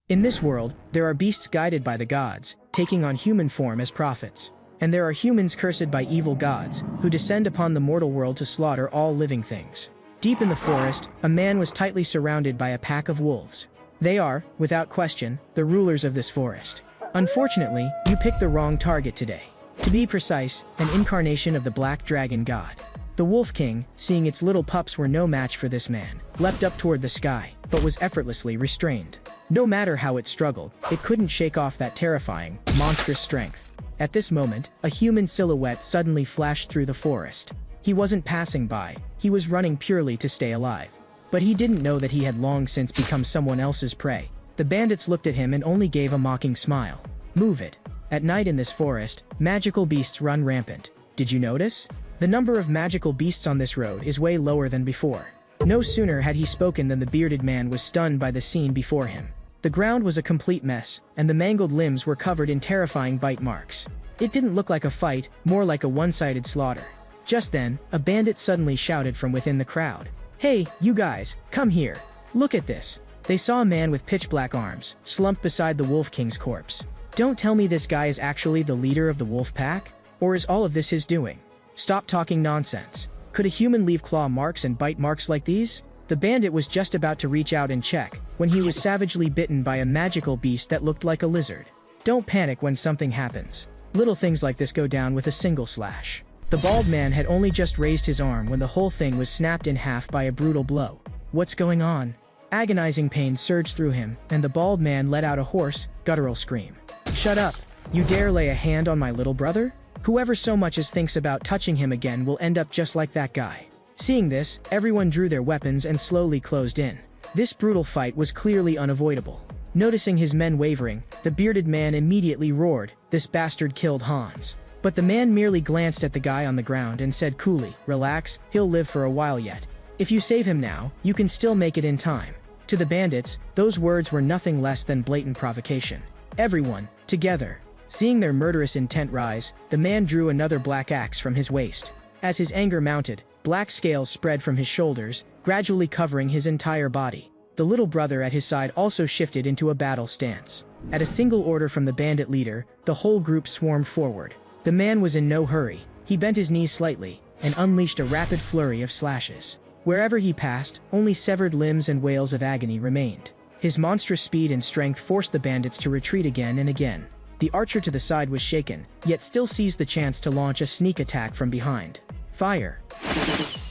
In this world, there are beasts guided by the gods, taking on human form as prophets. And there are humans cursed by evil gods, who descend upon the mortal world to slaughter all living things. Deep in the forest, a man was tightly surrounded by a pack of wolves. They are, without question, the rulers of this forest. Unfortunately, you picked the wrong target today. To be precise, an incarnation of the black dragon god. The Wolf King, seeing its little pups were no match for this man, leapt up toward the sky, but was effortlessly restrained. No matter how it struggled, it couldn't shake off that terrifying, monstrous strength. At this moment, a human silhouette suddenly flashed through the forest. He wasn't passing by, he was running purely to stay alive. But he didn't know that he had long since become someone else's prey. The bandits looked at him and only gave a mocking smile. Move it. At night in this forest, magical beasts run rampant. Did you notice? The number of magical beasts on this road is way lower than before. No sooner had he spoken than the bearded man was stunned by the scene before him. The ground was a complete mess, and the mangled limbs were covered in terrifying bite marks. It didn't look like a fight, more like a one-sided slaughter. Just then, a bandit suddenly shouted from within the crowd. "Hey, you guys, come here. Look at this." They saw a man with pitch-black arms, slumped beside the Wolf King's corpse. Don't tell me this guy is actually the leader of the wolf pack? Or is all of this his doing? Stop talking nonsense. Could a human leave claw marks and bite marks like these? The bandit was just about to reach out and check, when he was savagely bitten by a magical beast that looked like a lizard. Don't panic when something happens. Little things like this go down with a single slash. The bald man had only just raised his arm when the whole thing was snapped in half by a brutal blow. What's going on? Agonizing pain surged through him, and the bald man let out a hoarse, guttural scream. Shut up! You dare lay a hand on my little brother? Whoever so much as thinks about touching him again will end up just like that guy. Seeing this, everyone drew their weapons and slowly closed in. This brutal fight was clearly unavoidable. Noticing his men wavering, the bearded man immediately roared, "This bastard killed Hans." But the man merely glanced at the guy on the ground and said coolly, "Relax, he'll live for a while yet. If you save him now, you can still make it in time." To the bandits, those words were nothing less than blatant provocation. Everyone, together. Seeing their murderous intent rise, the man drew another black axe from his waist. As his anger mounted, black scales spread from his shoulders, gradually covering his entire body. The little brother at his side also shifted into a battle stance. At a single order from the bandit leader, the whole group swarmed forward. The man was in no hurry. He bent his knees slightly, and unleashed a rapid flurry of slashes. Wherever he passed, only severed limbs and wails of agony remained. His monstrous speed and strength forced the bandits to retreat again and again. The archer to the side was shaken, yet still seized the chance to launch a sneak attack from behind. Fire!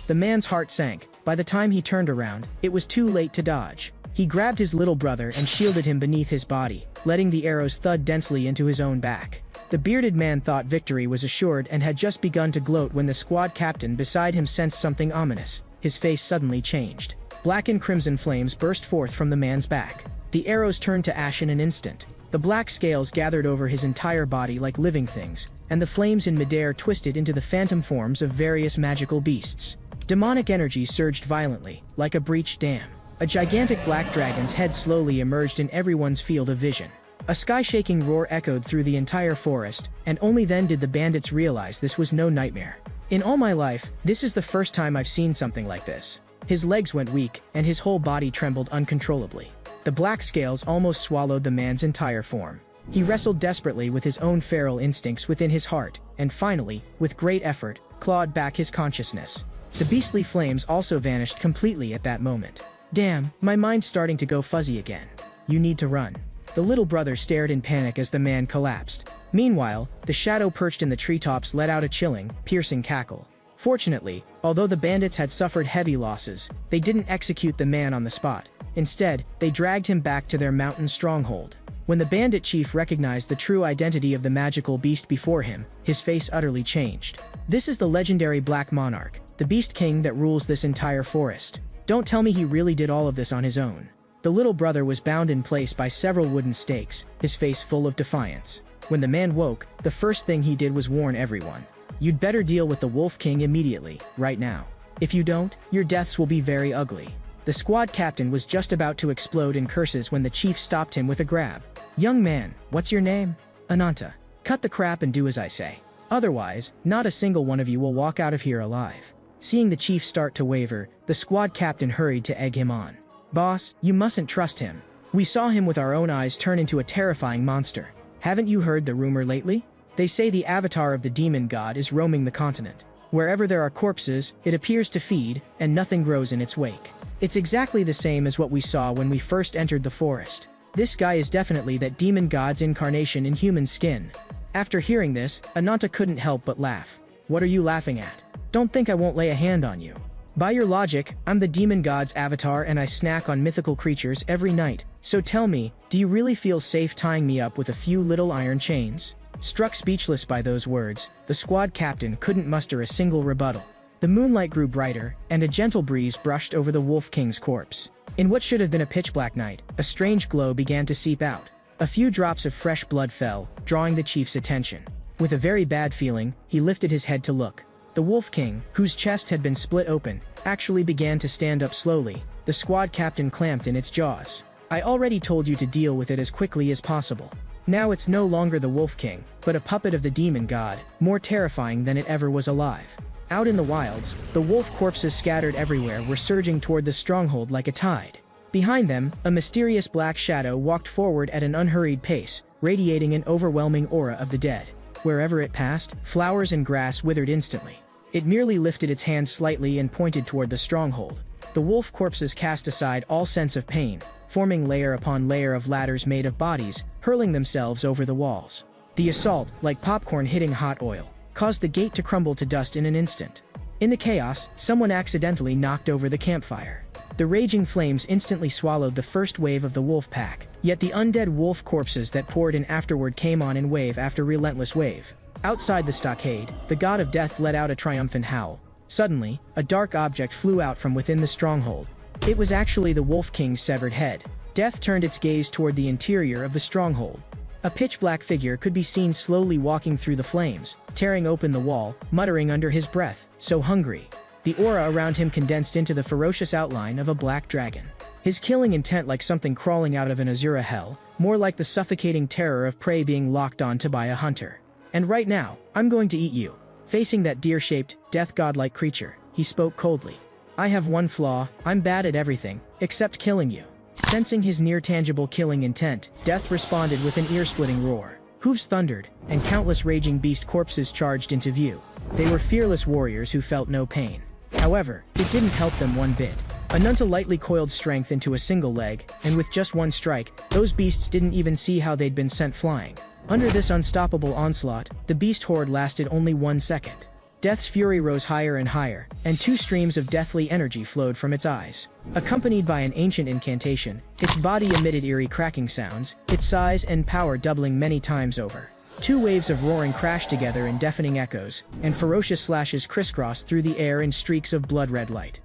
The man's heart sank. By the time he turned around, it was too late to dodge. He grabbed his little brother and shielded him beneath his body, letting the arrows thud densely into his own back. The bearded man thought victory was assured and had just begun to gloat when the squad captain beside him sensed something ominous. His face suddenly changed. Black and crimson flames burst forth from the man's back. The arrows turned to ash in an instant. The black scales gathered over his entire body like living things, and the flames in midair twisted into the phantom forms of various magical beasts. Demonic energy surged violently, like a breached dam. A gigantic black dragon's head slowly emerged in everyone's field of vision. A sky-shaking roar echoed through the entire forest, and only then did the bandits realize this was no nightmare. In all my life, this is the first time I've seen something like this. His legs went weak, and his whole body trembled uncontrollably. The black scales almost swallowed the man's entire form. He wrestled desperately with his own feral instincts within his heart, and finally, with great effort, clawed back his consciousness. The beastly flames also vanished completely at that moment. Damn, my mind's starting to go fuzzy again. You need to run. The little brother stared in panic as the man collapsed. Meanwhile, the shadow perched in the treetops let out a chilling, piercing cackle. Fortunately, although the bandits had suffered heavy losses, they didn't execute the man on the spot. Instead, they dragged him back to their mountain stronghold. When the bandit chief recognized the true identity of the magical beast before him, his face utterly changed. This is the legendary Black Monarch, the Beast King that rules this entire forest. Don't tell me he really did all of this on his own. The little brother was bound in place by several wooden stakes, his face full of defiance. When the man woke, the first thing he did was warn everyone. You'd better deal with the Wolf King immediately, right now. If you don't, your deaths will be very ugly. The squad captain was just about to explode in curses when the chief stopped him with a grab. Young man, what's your name? Ananta. Cut the crap and do as I say. Otherwise, not a single one of you will walk out of here alive. Seeing the chief start to waver, the squad captain hurried to egg him on. Boss, you mustn't trust him. We saw him with our own eyes turn into a terrifying monster. Haven't you heard the rumor lately? They say the avatar of the demon god is roaming the continent. Wherever there are corpses, it appears to feed, and nothing grows in its wake. It's exactly the same as what we saw when we first entered the forest. This guy is definitely that demon god's incarnation in human skin. After hearing this, Ananta couldn't help but laugh. What are you laughing at? Don't think I won't lay a hand on you. By your logic, I'm the demon god's avatar and I snack on mythical creatures every night. So tell me, do you really feel safe tying me up with a few little iron chains? Struck speechless by those words, the squad captain couldn't muster a single rebuttal. The moonlight grew brighter, and a gentle breeze brushed over the Wolf King's corpse. In what should have been a pitch-black night, a strange glow began to seep out. A few drops of fresh blood fell, drawing the chief's attention. With a very bad feeling, he lifted his head to look. The Wolf King, whose chest had been split open, actually began to stand up slowly. The squad captain clamped in its jaws. I already told you to deal with it as quickly as possible. Now it's no longer the Wolf King, but a puppet of the demon god, more terrifying than it ever was alive. Out in the wilds, the wolf corpses scattered everywhere were surging toward the stronghold like a tide. Behind them, a mysterious black shadow walked forward at an unhurried pace, radiating an overwhelming aura of the dead. Wherever it passed, flowers and grass withered instantly. It merely lifted its hand slightly and pointed toward the stronghold. The wolf corpses cast aside all sense of pain, forming layer upon layer of ladders made of bodies, hurling themselves over the walls. The assault, like popcorn hitting hot oil, caused the gate to crumble to dust in an instant. In the chaos, someone accidentally knocked over the campfire. The raging flames instantly swallowed the first wave of the wolf pack, yet the undead wolf corpses that poured in afterward came on in wave after relentless wave. Outside the stockade, the god of death let out a triumphant howl. Suddenly, a dark object flew out from within the stronghold. It was actually the Wolf King's severed head. Death turned its gaze toward the interior of the stronghold. A pitch-black figure could be seen slowly walking through the flames, tearing open the wall, muttering under his breath, "So hungry." The aura around him condensed into the ferocious outline of a black dragon. His killing intent like something crawling out of an Azura hell, more like the suffocating terror of prey being locked onto by a hunter. "And right now, I'm going to eat you." Facing that deer-shaped, death-god-like creature, he spoke coldly. "I have one flaw, I'm bad at everything, except killing you." Sensing his near-tangible killing intent, Death responded with an ear-splitting roar. Hooves thundered, and countless raging beast corpses charged into view. They were fearless warriors who felt no pain. However, it didn't help them one bit. Ananta lightly coiled strength into a single leg, and with just one strike, those beasts didn't even see how they'd been sent flying. Under this unstoppable onslaught, the beast horde lasted only 1 second. Death's fury rose higher and higher, and 2 streams of deathly energy flowed from its eyes. Accompanied by an ancient incantation, its body emitted eerie cracking sounds, its size and power doubling many times over. 2 waves of roaring crashed together in deafening echoes, and ferocious slashes crisscrossed through the air in streaks of blood-red light.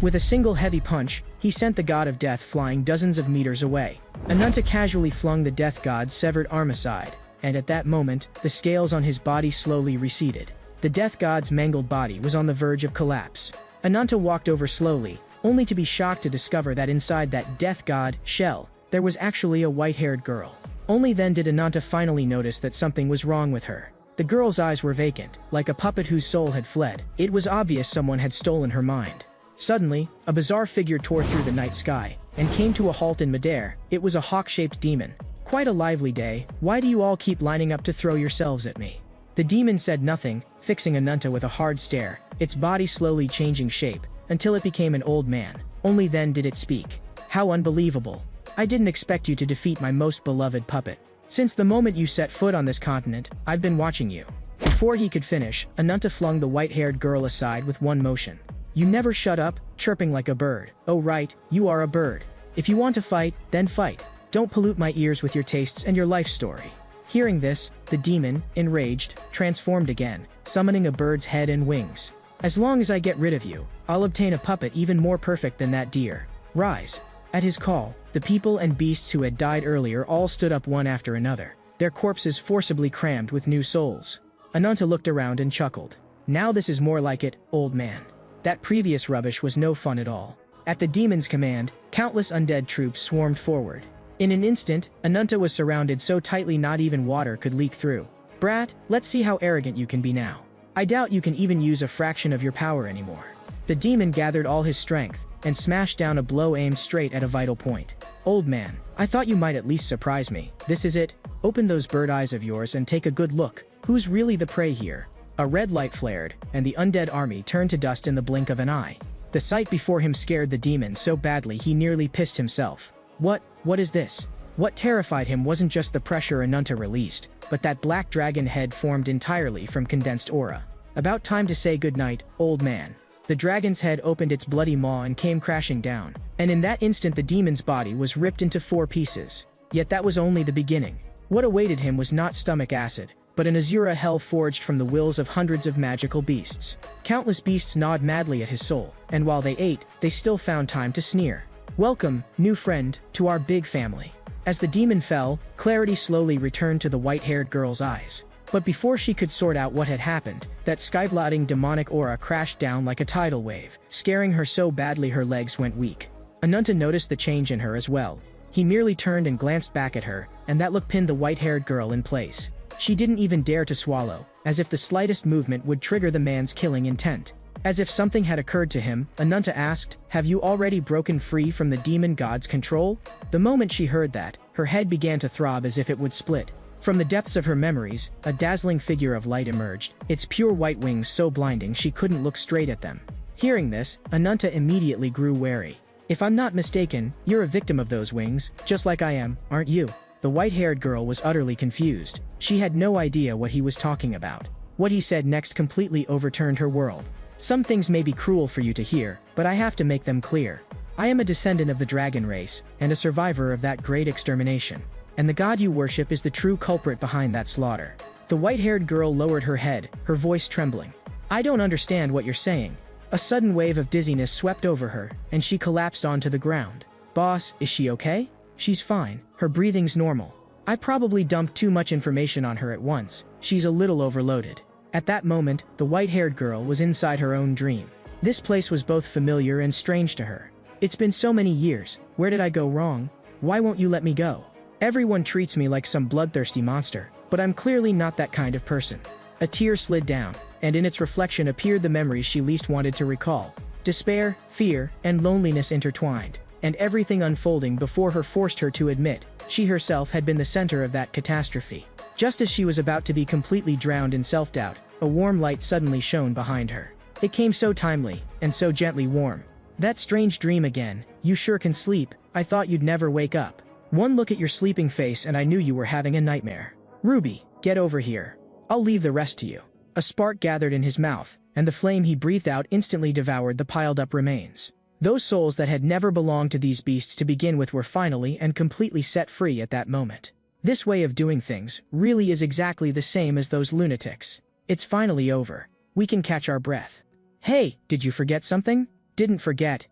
With a single heavy punch, he sent the god of death flying dozens of meters away. Ananta casually flung the death god's severed arm aside, and at that moment, the scales on his body slowly receded. The death god's mangled body was on the verge of collapse. Ananta walked over slowly, only to be shocked to discover that inside that death god shell, there was actually a white-haired girl. Only then did Ananta finally notice that something was wrong with her. The girl's eyes were vacant, like a puppet whose soul had fled. It was obvious someone had stolen her mind. Suddenly, a bizarre figure tore through the night sky, and came to a halt in midair. It was a hawk-shaped demon. "Quite a lively day, why do you all keep lining up to throw yourselves at me?" The demon said nothing, fixing Ananta with a hard stare, its body slowly changing shape, until it became an old man. Only then did it speak. "How unbelievable. I didn't expect you to defeat my most beloved puppet. Since the moment you set foot on this continent, I've been watching you." Before he could finish, Ananta flung the white-haired girl aside with one motion. "You never shut up, chirping like a bird. Oh right, you are a bird. If you want to fight, then fight. Don't pollute my ears with your tastes and your life story." Hearing this, the demon, enraged, transformed again, summoning a bird's head and wings. "As long as I get rid of you, I'll obtain a puppet even more perfect than that deer. Rise." At his call, the people and beasts who had died earlier all stood up one after another, their corpses forcibly crammed with new souls. Ananta looked around and chuckled. "Now this is more like it, old man. That previous rubbish was no fun at all." At the demon's command, countless undead troops swarmed forward. In an instant, Ananta was surrounded so tightly not even water could leak through. "Brat, let's see how arrogant you can be now." I doubt you can even use a fraction of your power anymore." The demon gathered all his strength and smashed down a blow aimed straight at a vital point. "Old man, I thought you might at least surprise me. This is it. Open those bird eyes of yours and take a good look. Who's really the prey here?" A red light flared, and the undead army turned to dust in the blink of an eye. The sight before him scared the demon so badly he nearly pissed himself. What is this? What terrified him wasn't just the pressure Ananta released, but that black dragon head formed entirely from condensed aura. "About time to say goodnight, old man." The dragon's head opened its bloody maw and came crashing down, and in that instant the demon's body was ripped into 4 pieces. Yet that was only the beginning. What awaited him was not stomach acid, but an Azura hell forged from the wills of hundreds of magical beasts. Countless beasts gnawed madly at his soul, and while they ate, they still found time to sneer. "Welcome, new friend, to our big family." As the demon fell, clarity slowly returned to the white-haired girl's eyes. But before she could sort out what had happened, that sky-blotting demonic aura crashed down like a tidal wave, scaring her so badly her legs went weak. Ananta noticed the change in her as well. He merely turned and glanced back at her, and that look pinned the white-haired girl in place. She didn't even dare to swallow, as if the slightest movement would trigger the man's killing intent. As if something had occurred to him, Ananta asked, "Have you already broken free from the demon god's control?" The moment she heard that, her head began to throb as if it would split. From the depths of her memories, a dazzling figure of light emerged, its pure white wings so blinding she couldn't look straight at them. Hearing this, Ananta immediately grew wary. "If I'm not mistaken, you're a victim of those wings, just like I am, aren't you?" The white-haired girl was utterly confused. She had no idea what he was talking about. What he said next completely overturned her world. "Some things may be cruel for you to hear, but I have to make them clear. I am a descendant of the dragon race, and a survivor of that great extermination. And the god you worship is the true culprit behind that slaughter." The white-haired girl lowered her head, her voice trembling. "I don't understand what you're saying." A sudden wave of dizziness swept over her, and she collapsed onto the ground. "Boss, is she okay?" "She's fine. Her breathing's normal. I probably dumped too much information on her at once. She's a little overloaded." At that moment, the white-haired girl was inside her own dream. This place was both familiar and strange to her. "It's been so many years. Where did I go wrong? Why won't you let me go? Everyone treats me like some bloodthirsty monster, but I'm clearly not that kind of person." A tear slid down, and in its reflection appeared the memories she least wanted to recall. Despair, fear, and loneliness intertwined, and everything unfolding before her forced her to admit she herself had been the center of that catastrophe. Just as she was about to be completely drowned in self-doubt, a warm light suddenly shone behind her. It came so timely, and so gently warm. "That strange dream again. You sure can sleep. I thought you'd never wake up. One look at your sleeping face and I knew you were having a nightmare. Ruby, get over here. I'll leave the rest to you." A spark gathered in his mouth, and the flame he breathed out instantly devoured the piled-up remains. Those souls that had never belonged to these beasts to begin with were finally and completely set free at that moment. This way of doing things really is exactly the same as those lunatics. It's finally over. We can catch our breath. "Hey, did you forget something?" Didn't forget.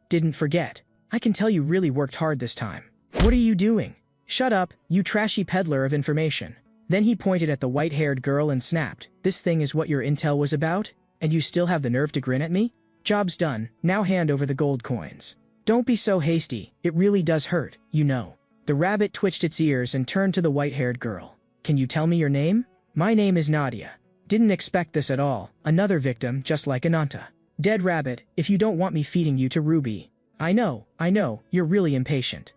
I can tell you really worked hard this time." "What are you doing?" "Shut up, you trashy peddler of information." Then he pointed at the white-haired girl and snapped, "This thing is what your intel was about? And you still have the nerve to grin at me? Job's done, now hand over the gold coins." "Don't be so hasty, it really does hurt, you know." The rabbit twitched its ears and turned to the white-haired girl. "Can you tell me your name?" "My name is Nadia." "Didn't expect this at all. Another victim, just like Ananta." "Dead rabbit, if you don't want me feeding you to Ruby." I know, you're really impatient."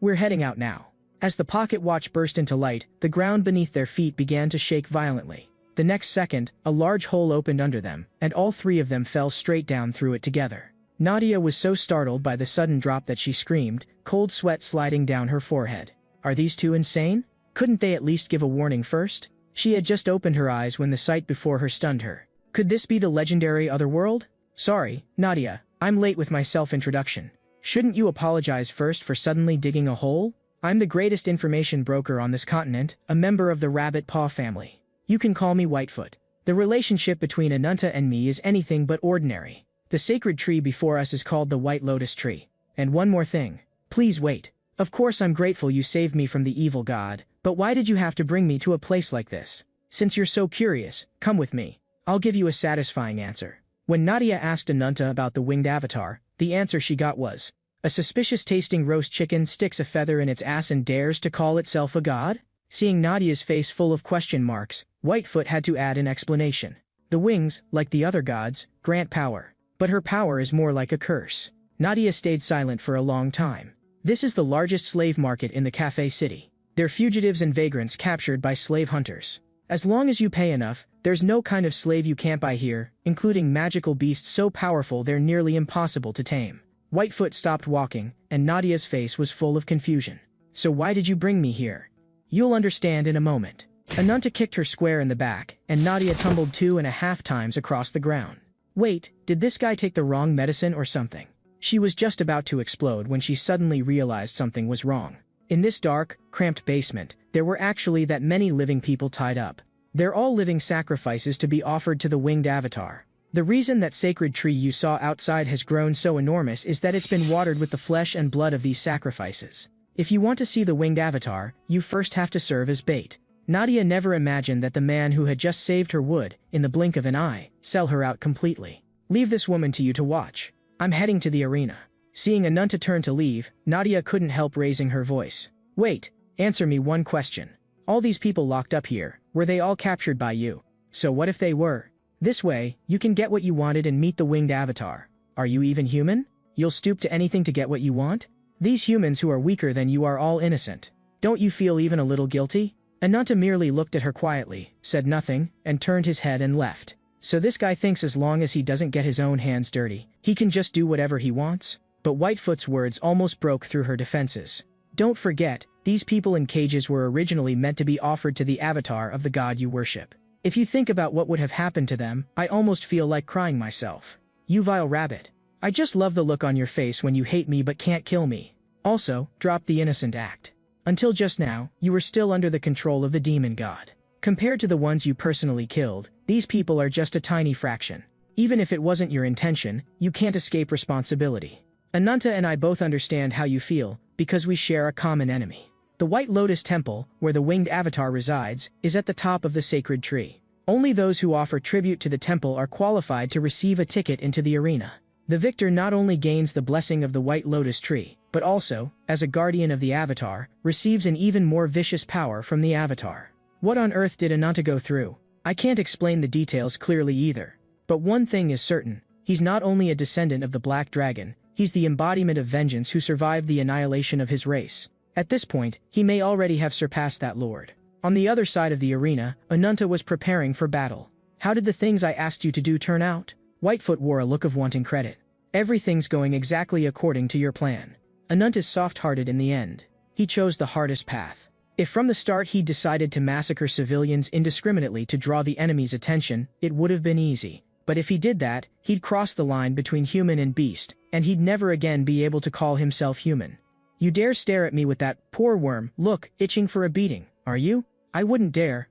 We're heading out now." As the pocket watch burst into light, the ground beneath their feet began to shake violently. The next second, a large hole opened under them, and all 3 of them fell straight down through it together. Nadia was so startled by the sudden drop that she screamed, cold sweat sliding down her forehead. Are these 2 insane? Couldn't they at least give a warning first? She had just opened her eyes when the sight before her stunned her. Could this be the legendary Otherworld? "Sorry, Nadia, I'm late with my self-introduction. Shouldn't you apologize first for suddenly digging a hole? I'm the greatest information broker on this continent, a member of the Rabbit Paw family. You can call me Whitefoot. The relationship between Ananta and me is anything but ordinary. The sacred tree before us is called the White Lotus Tree. And one more thing. Please wait. Of course I'm grateful you saved me from the evil god, but why did you have to bring me to a place like this? Since you're so curious, come with me. I'll give you a satisfying answer." When Nadia asked Ananta about the winged avatar, the answer she got was, "A suspicious-tasting roast chicken sticks a feather in its ass and dares to call itself a god?" Seeing Nadia's face full of question marks, Whitefoot had to add an explanation. The wings, like the other gods, grant power. But her power is more like a curse. Nadia stayed silent for a long time. This is the largest slave market in the cafe city. They're fugitives and vagrants captured by slave hunters. As long as you pay enough, there's no kind of slave you can't buy here, including magical beasts so powerful they're nearly impossible to tame. Whitefoot stopped walking, and Nadia's face was full of confusion. So why did you bring me here? You'll understand in a moment. Ananta kicked her square in the back, and Nadia tumbled 2.5 times across the ground. Wait, did this guy take the wrong medicine or something? She was just about to explode when she suddenly realized something was wrong. In this dark, cramped basement, there were actually that many living people tied up. They're all living sacrifices to be offered to the winged avatar. The reason that sacred tree you saw outside has grown so enormous is that it's been watered with the flesh and blood of these sacrifices. If you want to see the winged avatar, you first have to serve as bait. Nadia never imagined that the man who had just saved her would, in the blink of an eye, sell her out completely. Leave this woman to you to watch. I'm heading to the arena. Seeing Ananta turn to leave, Nadia couldn't help raising her voice. Wait, answer me one question. All these people locked up here, were they all captured by you? So what if they were? This way, you can get what you wanted and meet the winged avatar. Are you even human? You'll stoop to anything to get what you want? These humans who are weaker than you are all innocent. Don't you feel even a little guilty? Ananta merely looked at her quietly, said nothing, and turned his head and left. So this guy thinks as long as he doesn't get his own hands dirty, he can just do whatever he wants? But Whitefoot's words almost broke through her defenses. Don't forget, these people in cages were originally meant to be offered to the avatar of the god you worship. If you think about what would have happened to them, I almost feel like crying myself. You vile rabbit. I just love the look on your face when you hate me but can't kill me. Also, drop the innocent act. Until just now, you were still under the control of the demon god. Compared to the ones you personally killed, these people are just a tiny fraction. Even if it wasn't your intention, you can't escape responsibility. Ananta and I both understand how you feel, because we share a common enemy. The White Lotus Temple, where the winged avatar resides, is at the top of the sacred tree. Only those who offer tribute to the temple are qualified to receive a ticket into the arena. The victor not only gains the blessing of the White Lotus tree, but also, as a guardian of the avatar, receives an even more vicious power from the avatar. What on earth did Ananta go through? I can't explain the details clearly either. But one thing is certain, he's not only a descendant of the Black Dragon, he's the embodiment of vengeance who survived the annihilation of his race. At this point, he may already have surpassed that lord. On the other side of the arena, Ananta was preparing for battle. How did the things I asked you to do turn out? Whitefoot wore a look of wanting credit. Everything's going exactly according to your plan. Ananta's soft-hearted in the end. He chose the hardest path. If from the start he'd decided to massacre civilians indiscriminately to draw the enemy's attention, it would have been easy. But if he did that, he'd cross the line between human and beast, and he'd never again be able to call himself human. You dare stare at me with that poor worm look, itching for a beating, are you? I wouldn't dare,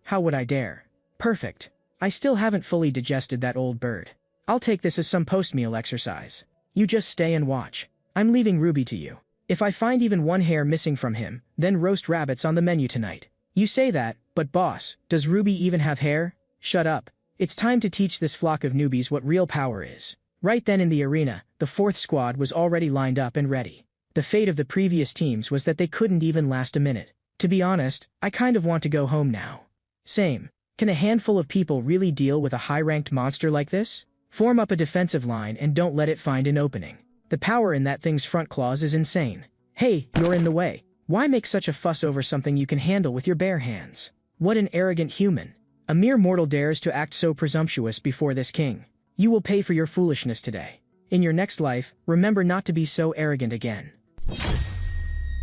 how would I dare? Perfect. I still haven't fully digested that old bird. I'll take this as some post-meal exercise. You just stay and watch. I'm leaving Ruby to you. If I find even one hair missing from him, then roast rabbits on the menu tonight. You say that, but boss, does Ruby even have hair? Shut up. It's time to teach this flock of newbies what real power is. Right then in the arena, the fourth squad was already lined up and ready. The fate of the previous teams was that they couldn't even last a minute. To be honest, I kind of want to go home now. Same. Can a handful of people really deal with a high-ranked monster like this? Form up a defensive line and don't let it find an opening. The power in that thing's front claws is insane. Hey, you're in the way. Why make such a fuss over something you can handle with your bare hands? What an arrogant human. A mere mortal dares to act so presumptuous before this king. You will pay for your foolishness today. In your next life, remember not to be so arrogant again.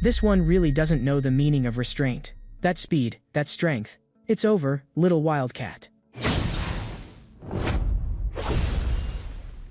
This one really doesn't know the meaning of restraint. That speed, that strength. It's over, little wildcat.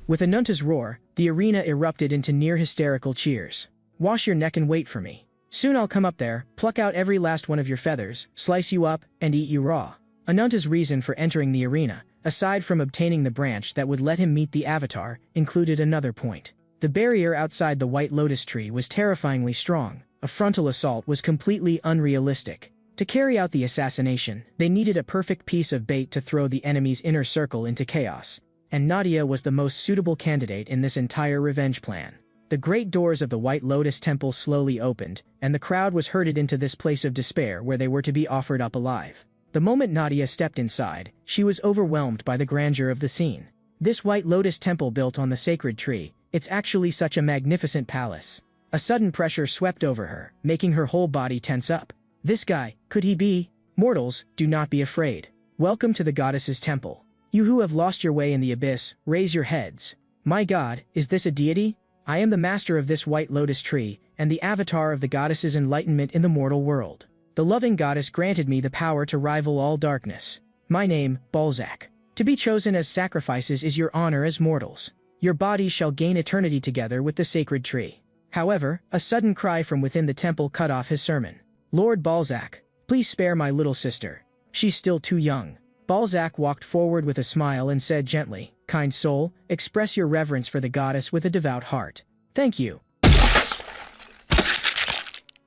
With Ananta's roar, the arena erupted into near-hysterical cheers. Wash your neck and wait for me. Soon I'll come up there, pluck out every last one of your feathers, slice you up, and eat you raw. Ananta's reason for entering the arena, aside from obtaining the branch that would let him meet the avatar, included another point. The barrier outside the White Lotus tree was terrifyingly strong. A frontal assault was completely unrealistic. To carry out the assassination, they needed a perfect piece of bait to throw the enemy's inner circle into chaos. And Nadia was the most suitable candidate in this entire revenge plan. The great doors of the White Lotus Temple slowly opened, and the crowd was herded into this place of despair where they were to be offered up alive. The moment Nadia stepped inside, she was overwhelmed by the grandeur of the scene. This white lotus temple built on the sacred tree, it's actually such a magnificent palace. A sudden pressure swept over her, making her whole body tense up. This guy, could he be? Mortals, do not be afraid. Welcome to the goddess's temple. You who have lost your way in the abyss, raise your heads. My god, is this a deity? I am the master of this white lotus tree, and the avatar of the goddess's enlightenment in the mortal world. The loving goddess granted me the power to rival all darkness. My name, Balzac. To be chosen as sacrifices is your honor as mortals. Your bodies shall gain eternity together with the sacred tree. However, a sudden cry from within the temple cut off his sermon. Lord Balzac, please spare my little sister. She's still too young. Balzac walked forward with a smile and said gently, kind soul, express your reverence for the goddess with a devout heart. Thank you.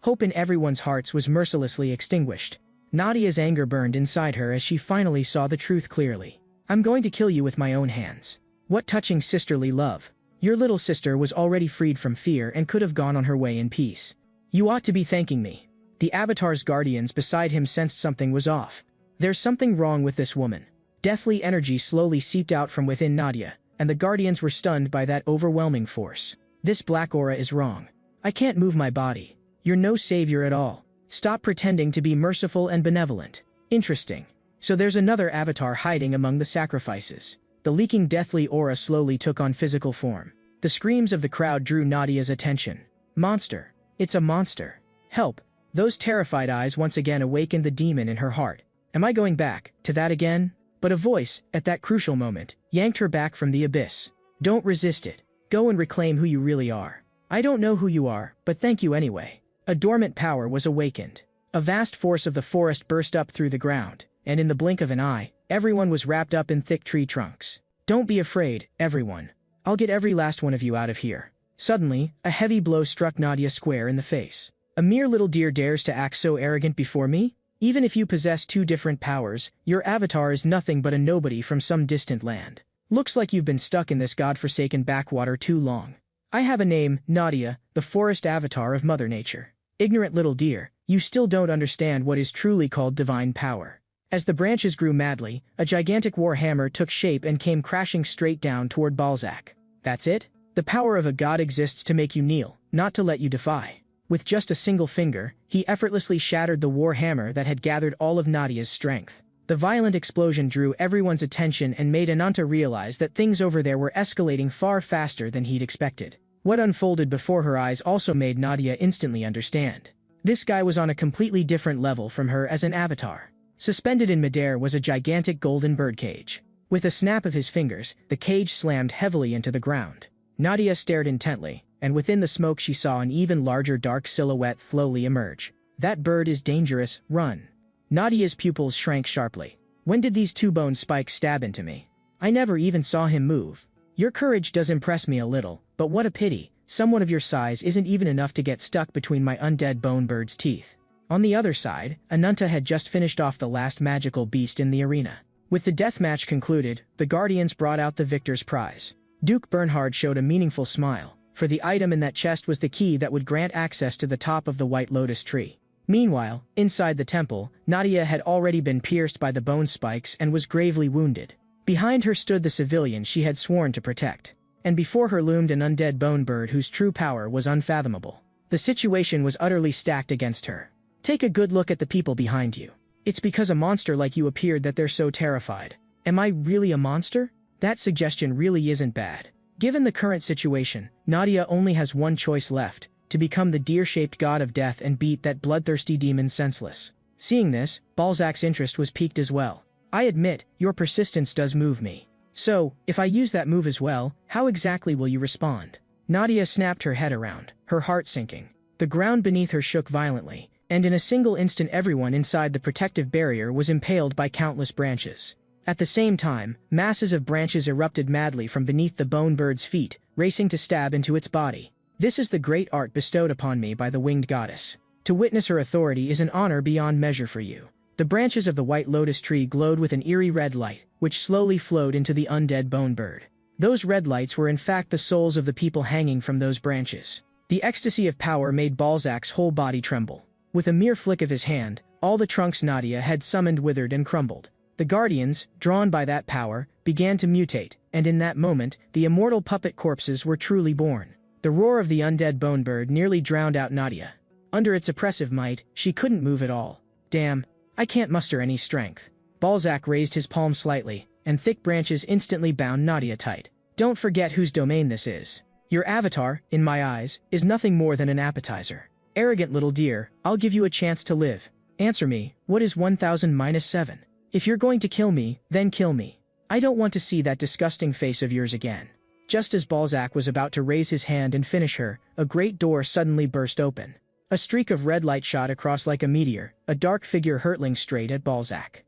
Hope in everyone's hearts was mercilessly extinguished. Nadia's anger burned inside her as she finally saw the truth clearly. I'm going to kill you with my own hands. What touching sisterly love. Your little sister was already freed from fear and could have gone on her way in peace. You ought to be thanking me. The Avatar's guardians beside him sensed something was off. There's something wrong with this woman. Deathly energy slowly seeped out from within Nadia, and the guardians were stunned by that overwhelming force. This black aura is wrong. I can't move my body. You're no savior at all. Stop pretending to be merciful and benevolent. Interesting. So there's another avatar hiding among the sacrifices. The leaking deathly aura slowly took on physical form. The screams of the crowd drew Nadia's attention. Monster. It's a monster. Help. Those terrified eyes once again awakened the demon in her heart. Am I going back to that again? But a voice, at that crucial moment, yanked her back from the abyss. Don't resist it. Go and reclaim who you really are. I don't know who you are, but thank you anyway. A dormant power was awakened. A vast force of the forest burst up through the ground, and in the blink of an eye, everyone was wrapped up in thick tree trunks. Don't be afraid, everyone. I'll get every last one of you out of here. Suddenly, a heavy blow struck Nadia square in the face. A mere little deer dares to act so arrogant before me? Even if you possess two different powers, your avatar is nothing but a nobody from some distant land. Looks like you've been stuck in this godforsaken backwater too long. I have a name, Nadia, the forest avatar of Mother Nature. Ignorant little deer, you still don't understand what is truly called divine power. As the branches grew madly, a gigantic war hammer took shape and came crashing straight down toward Balzac. That's it? The power of a god exists to make you kneel, not to let you defy. With just a single finger, he effortlessly shattered the war hammer that had gathered all of Nadia's strength. The violent explosion drew everyone's attention and made Ananta realize that things over there were escalating far faster than he'd expected. What unfolded before her eyes also made Nadia instantly understand. This guy was on a completely different level from her as an avatar. Suspended in midair was a gigantic golden birdcage. With a snap of his fingers, the cage slammed heavily into the ground. Nadia stared intently, and within the smoke she saw an even larger dark silhouette slowly emerge. That bird is dangerous, run. Nadia's pupils shrank sharply. When did these two bone spikes stab into me? I never even saw him move. Your courage does impress me a little, but what a pity, someone of your size isn't even enough to get stuck between my undead bone bird's teeth. On the other side, Ananta had just finished off the last magical beast in the arena. With the deathmatch concluded, the Guardians brought out the victor's prize. Duke Bernhard showed a meaningful smile, for the item in that chest was the key that would grant access to the top of the White Lotus tree. Meanwhile, inside the temple, Nadia had already been pierced by the bone spikes and was gravely wounded. Behind her stood the civilian she had sworn to protect. And before her loomed an undead bone bird whose true power was unfathomable. The situation was utterly stacked against her. Take a good look at the people behind you. It's because a monster like you appeared that they're so terrified. Am I really a monster? That suggestion really isn't bad. Given the current situation, Nadia only has one choice left, to become the deer-shaped god of death and beat that bloodthirsty demon senseless. Seeing this, Balzac's interest was piqued as well. I admit, your persistence does move me. So, if I use that move as well, how exactly will you respond? Nadia snapped her head around, her heart sinking. The ground beneath her shook violently, and in a single instant everyone inside the protective barrier was impaled by countless branches. At the same time, masses of branches erupted madly from beneath the bone bird's feet, racing to stab into its body. This is the great art bestowed upon me by the winged goddess. To witness her authority is an honor beyond measure for you. The branches of the White Lotus tree glowed with an eerie red light, which slowly flowed into the undead bone bird. Those red lights were in fact the souls of the people hanging from those branches. The ecstasy of power made Balzac's whole body tremble. With a mere flick of his hand, All the trunks Nadia had summoned withered and crumbled. The guardians, drawn by that power, began to mutate, and in that moment, the immortal puppet corpses were truly born. The roar of the undead bone bird nearly drowned out Nadia. Under its oppressive might, she couldn't move at all. Damn, I can't muster any strength. Balzac raised his palm slightly, and thick branches instantly bound Nadia tight. Don't forget whose domain this is. Your avatar, in my eyes, is nothing more than an appetizer. Arrogant little dear, I'll give you a chance to live. Answer me, what is 1000 minus 7? If you're going to kill me, then kill me. I don't want to see that disgusting face of yours again. Just as Balzac was about to raise his hand and finish her, a great door suddenly burst open. A streak of red light shot across like a meteor, a dark figure hurtling straight at Balzac.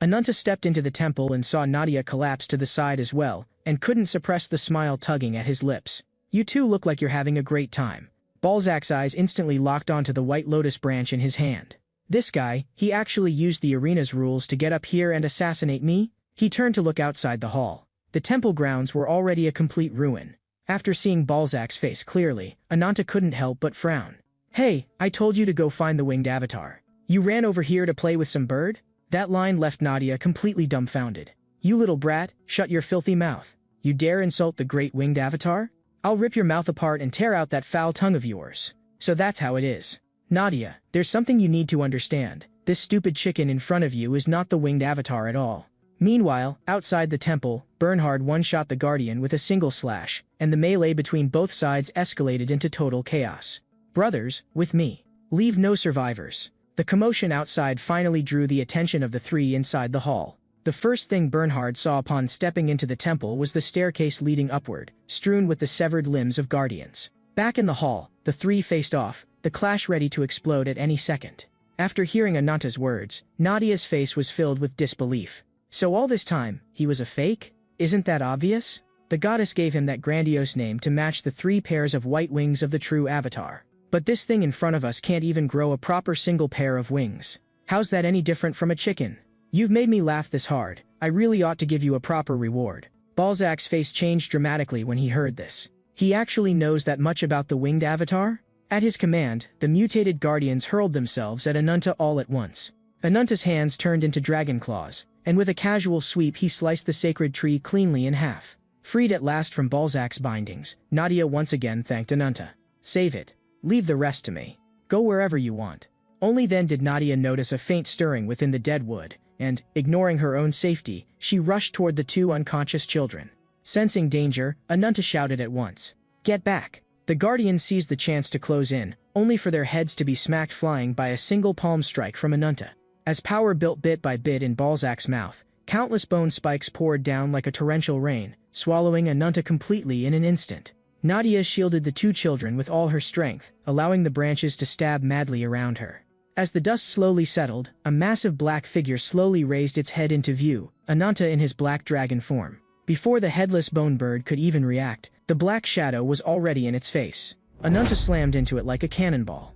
Ananta stepped into the temple and saw Nadia collapse to the side as well, and couldn't suppress the smile tugging at his lips. You two look like you're having a great time. Balzac's eyes instantly locked onto the white lotus branch in his hand. This guy, he actually used the arena's rules to get up here and assassinate me? He turned to look outside the hall. The temple grounds were already a complete ruin. After seeing Balzac's face clearly, Ananta couldn't help but frown. Hey, I told you to go find the winged avatar. You ran over here to play with some bird? That line left Nadia completely dumbfounded. You little brat, shut your filthy mouth. You dare insult the great winged avatar? I'll rip your mouth apart and tear out that foul tongue of yours. So that's how it is. Nadia, there's something you need to understand. This stupid chicken in front of you is not the winged avatar at all. Meanwhile, outside the temple, Bernhard one-shot the Guardian with a single slash, and the melee between both sides escalated into total chaos. Brothers, with me. Leave no survivors. The commotion outside finally drew the attention of the three inside the hall. The first thing Bernhard saw upon stepping into the temple was the staircase leading upward, strewn with the severed limbs of guardians. Back in the hall, the three faced off, the clash ready to explode at any second. After hearing Ananta's words, Nadia's face was filled with disbelief. So all this time, he was a fake? Isn't that obvious? The goddess gave him that grandiose name to match the 3 pairs of white wings of the true avatar. But this thing in front of us can't even grow a proper single pair of wings. How's that any different from a chicken? You've made me laugh this hard. I really ought to give you a proper reward. Balzac's face changed dramatically when he heard this. He actually knows that much about the winged avatar? At his command, the mutated guardians hurled themselves at Ananta all at once. Ananta's hands turned into dragon claws, and with a casual sweep he sliced the sacred tree cleanly in half. Freed at last from Balzac's bindings, Nadia once again thanked Ananta. Save it. Leave the rest to me. Go wherever you want. Only then did Nadia notice a faint stirring within the dead wood, and, ignoring her own safety, she rushed toward the 2 unconscious children. Sensing danger, Ananta shouted at once. Get back! The guardians seized the chance to close in, only for their heads to be smacked flying by a single palm strike from Ananta. As power built bit by bit in Balzac's mouth, countless bone spikes poured down like a torrential rain, swallowing Ananta completely in an instant. Nadia shielded the 2 children with all her strength, allowing the branches to stab madly around her. As the dust slowly settled, a massive black figure slowly raised its head into view, Ananta in his black dragon form. Before the headless bone bird could even react, the black shadow was already in its face. Ananta slammed into it like a cannonball.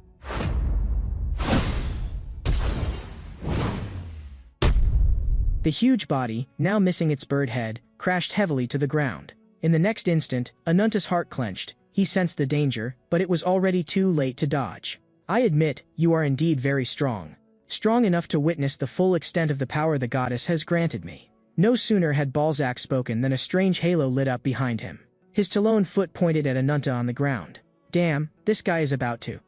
The huge body, now missing its bird head, crashed heavily to the ground. In the next instant, Ananta's heart clenched. He sensed the danger, but it was already too late to dodge. I admit, you are indeed very strong. Strong enough to witness the full extent of the power the goddess has granted me. No sooner had Balzac spoken than a strange halo lit up behind him. His talon foot pointed at Ananta on the ground. Damn, this guy is about to.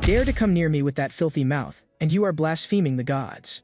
Dare to come near me with that filthy mouth, and you are blaspheming the gods.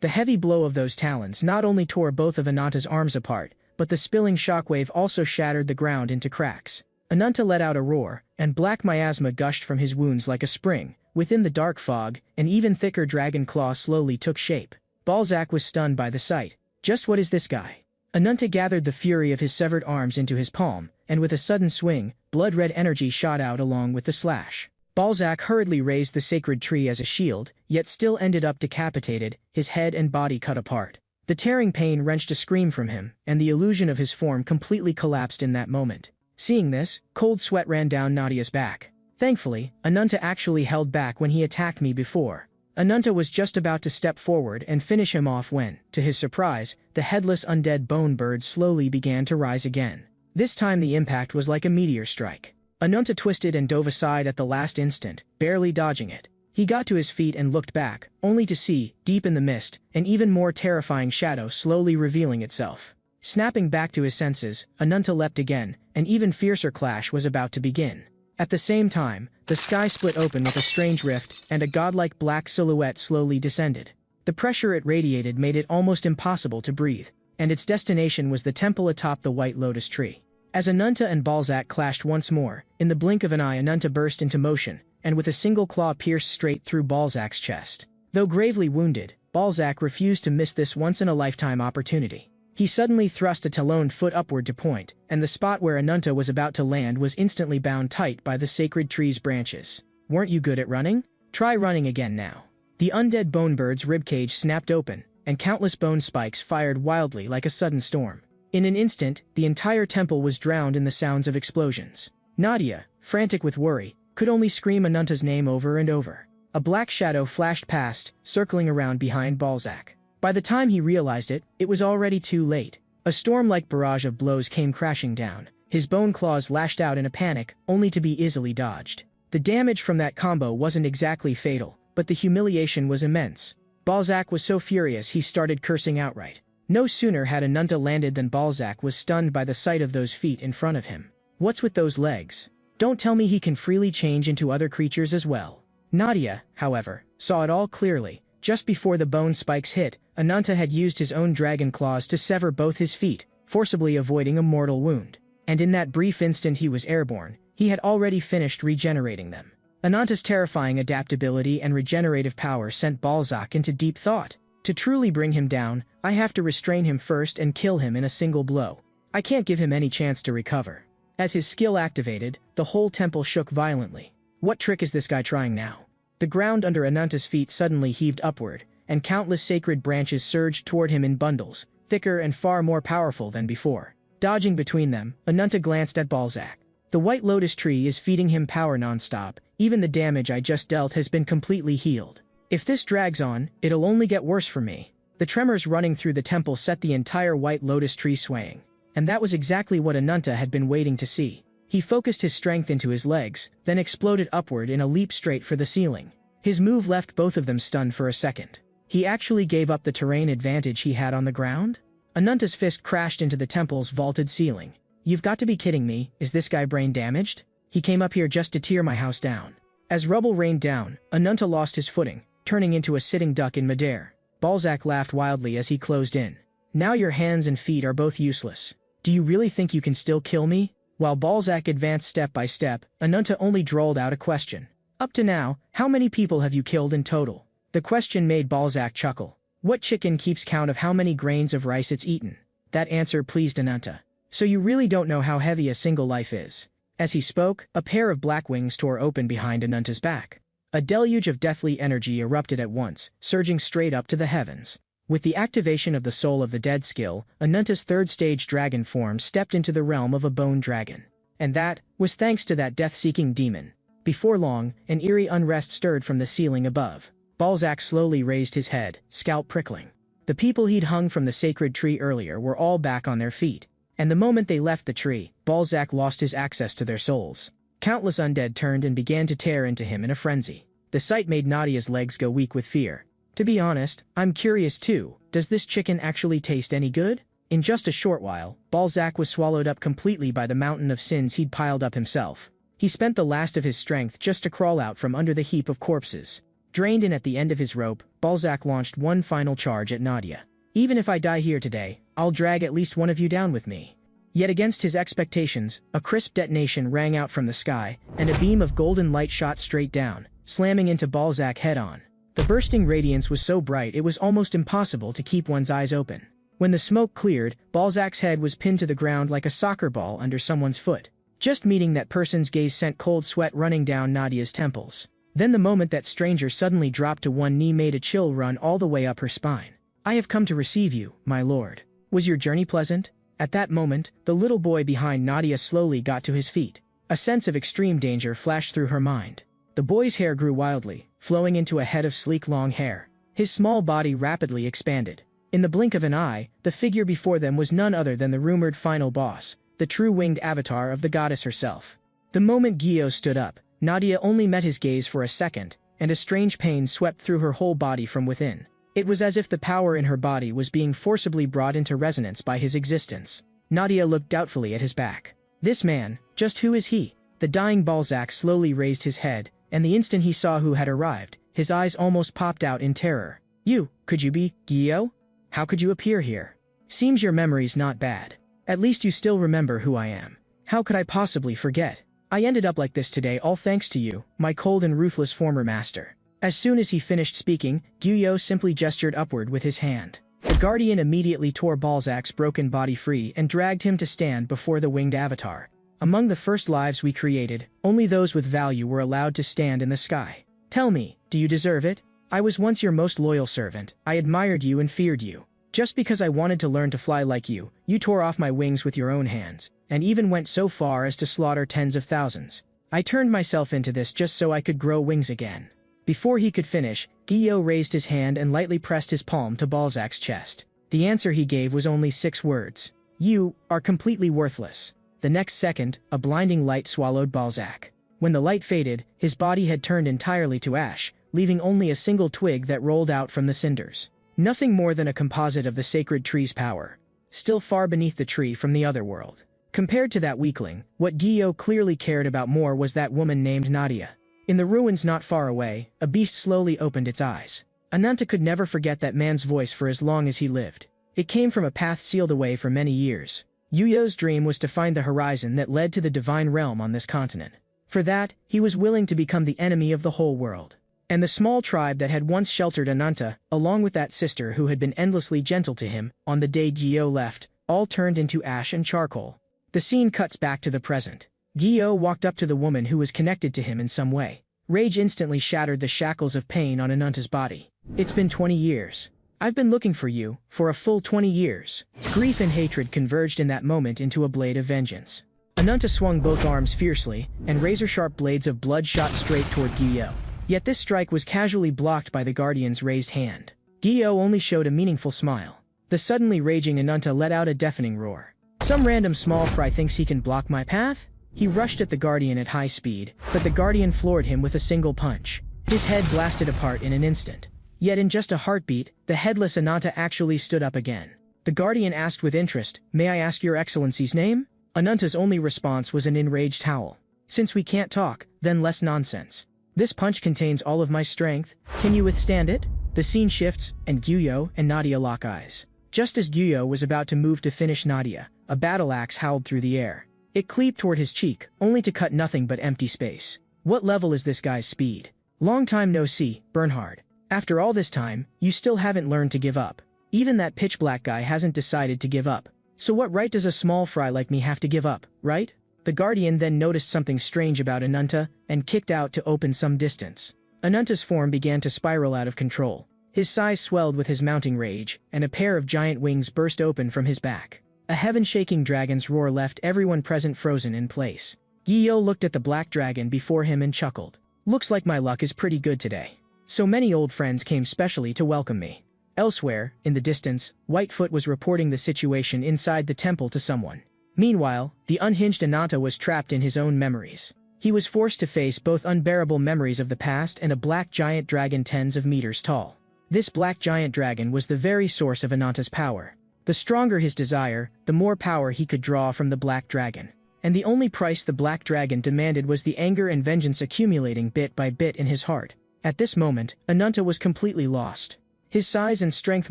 The heavy blow of those talons not only tore both of Ananta's arms apart, but the spilling shockwave also shattered the ground into cracks. Ananta let out a roar, and black miasma gushed from his wounds like a spring. Within the dark fog, an even thicker dragon claw slowly took shape. Balzac was stunned by the sight. Just what is this guy? Ananta gathered the fury of his severed arms into his palm, and with a sudden swing, blood-red energy shot out along with the slash. Balzac hurriedly raised the sacred tree as a shield, yet still ended up decapitated, his head and body cut apart. The tearing pain wrenched a scream from him, and the illusion of his form completely collapsed in that moment. Seeing this, cold sweat ran down Nadia's back. Thankfully, Ananta actually held back when he attacked me before. Ananta was just about to step forward and finish him off when, to his surprise, the headless undead bone bird slowly began to rise again. This time the impact was like a meteor strike. Ananta twisted and dove aside at the last instant, barely dodging it. He got to his feet and looked back, only to see, deep in the mist, an even more terrifying shadow slowly revealing itself. Snapping back to his senses, Ananta leapt again. An even fiercer clash was about to begin. At the same time, the sky split open with a strange rift, and a godlike black silhouette slowly descended. The pressure it radiated made it almost impossible to breathe, and its destination was the temple atop the white lotus tree. As Ananta and Balzac clashed once more, in the blink of an eye Ananta burst into motion, and with a single claw pierced straight through Balzac's chest. Though gravely wounded, Balzac refused to miss this once-in-a-lifetime opportunity. He suddenly thrust a taloned foot upward to point, and the spot where Ananta was about to land was instantly bound tight by the sacred tree's branches. Weren't you good at running? Try running again now. The undead bone bird's ribcage snapped open, and countless bone spikes fired wildly like a sudden storm. In an instant, the entire temple was drowned in the sounds of explosions. Nadia, frantic with worry, could only scream Ananta's name over and over. A black shadow flashed past, circling around behind Balzac. By the time he realized it, it was already too late. A storm-like barrage of blows came crashing down. His bone claws lashed out in a panic, only to be easily dodged. The damage from that combo wasn't exactly fatal, but the humiliation was immense. Balzac was so furious he started cursing outright. No sooner had Ananta landed than Balzac was stunned by the sight of those feet in front of him. What's with those legs? Don't tell me he can freely change into other creatures as well. Nadia, however, saw it all clearly. Just before the bone spikes hit, Ananta had used his own dragon claws to sever both his feet, forcibly avoiding a mortal wound. And in that brief instant he was airborne, he had already finished regenerating them. Ananta's terrifying adaptability and regenerative power sent Balzac into deep thought. To truly bring him down, I have to restrain him first and kill him in a single blow. I can't give him any chance to recover. As his skill activated, the whole temple shook violently. What trick is this guy trying now? The ground under Ananta's feet suddenly heaved upward, and countless sacred branches surged toward him in bundles, thicker and far more powerful than before. Dodging between them, Ananta glanced at Balzac. The white lotus tree is feeding him power non-stop. Even the damage I just dealt has been completely healed. If this drags on, it'll only get worse for me. The tremors running through the temple set the entire white lotus tree swaying. And that was exactly what Ananta had been waiting to see. He focused his strength into his legs, then exploded upward in a leap straight for the ceiling. His move left both of them stunned for a second. He actually gave up the terrain advantage he had on the ground? Ananta's fist crashed into the temple's vaulted ceiling. You've got to be kidding me, is this guy brain damaged? He came up here just to tear my house down. As rubble rained down, Ananta lost his footing, turning into a sitting duck in midair. Balzac laughed wildly as he closed in. Now your hands and feet are both useless. Do you really think you can still kill me? While Balzac advanced step by step, Ananta only drawled out a question. Up to now, how many people have you killed in total? The question made Balzac chuckle. What chicken keeps count of how many grains of rice it's eaten? That answer pleased Ananta. So you really don't know how heavy a single life is. As he spoke, a pair of black wings tore open behind Ananta's back. A deluge of deathly energy erupted at once, surging straight up to the heavens. With the activation of the Soul of the Dead skill, Ananta's third-stage dragon form stepped into the realm of a bone dragon. And that was thanks to that death-seeking demon. Before long, an eerie unrest stirred from the ceiling above. Balzac slowly raised his head, scalp prickling. The people he'd hung from the sacred tree earlier were all back on their feet. And the moment they left the tree, Balzac lost his access to their souls. Countless undead turned and began to tear into him in a frenzy. The sight made Nadia's legs go weak with fear. To be honest, I'm curious too. Does this chicken actually taste any good? In just a short while, Balzac was swallowed up completely by the mountain of sins he'd piled up himself. He spent the last of his strength just to crawl out from under the heap of corpses. Drained in at the end of his rope, Balzac launched one final charge at Nadia. Even if I die here today, I'll drag at least one of you down with me. Yet against his expectations, a crisp detonation rang out from the sky, and a beam of golden light shot straight down, slamming into Balzac head-on. The bursting radiance was so bright it was almost impossible to keep one's eyes open. When the smoke cleared, Balzac's head was pinned to the ground like a soccer ball under someone's foot. Just meeting that person's gaze sent cold sweat running down Nadia's temples. Then the moment that stranger suddenly dropped to one knee made a chill run all the way up her spine. I have come to receive you, my lord. Was your journey pleasant? At that moment, the little boy behind Nadia slowly got to his feet. A sense of extreme danger flashed through her mind. The boy's hair grew wildly, flowing into a head of sleek long hair. His small body rapidly expanded. In the blink of an eye, the figure before them was none other than the rumored final boss, the true winged avatar of the goddess herself. The moment Gyo stood up, Nadia only met his gaze for a second, and a strange pain swept through her whole body from within. It was as if the power in her body was being forcibly brought into resonance by his existence. Nadia looked doubtfully at his back. This man, just who is he? The dying Balzac slowly raised his head, and the instant he saw who had arrived, his eyes almost popped out in terror. You, could you be, Gyo? How could you appear here? Seems your memory's not bad. At least you still remember who I am. How could I possibly forget? I ended up like this today all thanks to you, my cold and ruthless former master. As soon as he finished speaking, Gyo simply gestured upward with his hand. The guardian immediately tore Balzac's broken body free and dragged him to stand before the winged avatar. Among the first lives we created, only those with value were allowed to stand in the sky. Tell me, do you deserve it? I was once your most loyal servant. I admired you and feared you. Just because I wanted to learn to fly like you, you tore off my wings with your own hands, and even went so far as to slaughter tens of thousands. I turned myself into this just so I could grow wings again. Before he could finish, Gyo raised his hand and lightly pressed his palm to Balzac's chest. The answer he gave was only 6 words. You are completely worthless. The next second, a blinding light swallowed Balzac. When the light faded, his body had turned entirely to ash, leaving only a single twig that rolled out from the cinders. Nothing more than a composite of the sacred tree's power. Still far beneath the tree from the other world. Compared to that weakling, what Gyo clearly cared about more was that woman named Nadia. In the ruins not far away, a beast slowly opened its eyes. Ananta could never forget that man's voice for as long as he lived. It came from a path sealed away for many years. Yuyo's dream was to find the horizon that led to the divine realm on this continent. For that, he was willing to become the enemy of the whole world. And the small tribe that had once sheltered Ananta, along with that sister who had been endlessly gentle to him, on the day Gyo left, all turned into ash and charcoal. The scene cuts back to the present. Gyo walked up to the woman who was connected to him in some way. Rage instantly shattered the shackles of pain on Ananta's body. It's been 20 years. I've been looking for you, for a full 20 years. Grief and hatred converged in that moment into a blade of vengeance. Ananta swung both arms fiercely, and razor-sharp blades of blood shot straight toward Gyo. Yet this strike was casually blocked by the guardian's raised hand. Gyo only showed a meaningful smile. The suddenly raging Ananta let out a deafening roar. Some random small fry thinks he can block my path? He rushed at the guardian at high speed, but the guardian floored him with a single punch. His head blasted apart in an instant. Yet in just a heartbeat, the headless Ananta actually stood up again. The guardian asked with interest, "May I ask your excellency's name?" Ananta's only response was an enraged howl. "Since we can't talk, then less nonsense. This punch contains all of my strength. Can you withstand it?" The scene shifts, and Gyo and Nadia lock eyes. Just as Gyo was about to move to finish Nadia, a battle axe howled through the air. It cleaved toward his cheek, only to cut nothing but empty space. What level is this guy's speed? Long time no see, Bernhard. After all this time, you still haven't learned to give up. Even that pitch-black guy hasn't decided to give up. So what right does a small fry like me have to give up, right? The guardian then noticed something strange about Ananta, and kicked out to open some distance. Ananta's form began to spiral out of control. His size swelled with his mounting rage, and a pair of giant wings burst open from his back. A heaven-shaking dragon's roar left everyone present frozen in place. Gyo looked at the black dragon before him and chuckled. Looks like my luck is pretty good today. So many old friends came specially to welcome me. Elsewhere, in the distance, Whitefoot was reporting the situation inside the temple to someone. Meanwhile, the unhinged Ananta was trapped in his own memories. He was forced to face both unbearable memories of the past and a black giant dragon tens of meters tall. This black giant dragon was the very source of Ananta's power. The stronger his desire, the more power he could draw from the black dragon. And the only price the black dragon demanded was the anger and vengeance accumulating bit by bit in his heart. At this moment, Ananta was completely lost. His size and strength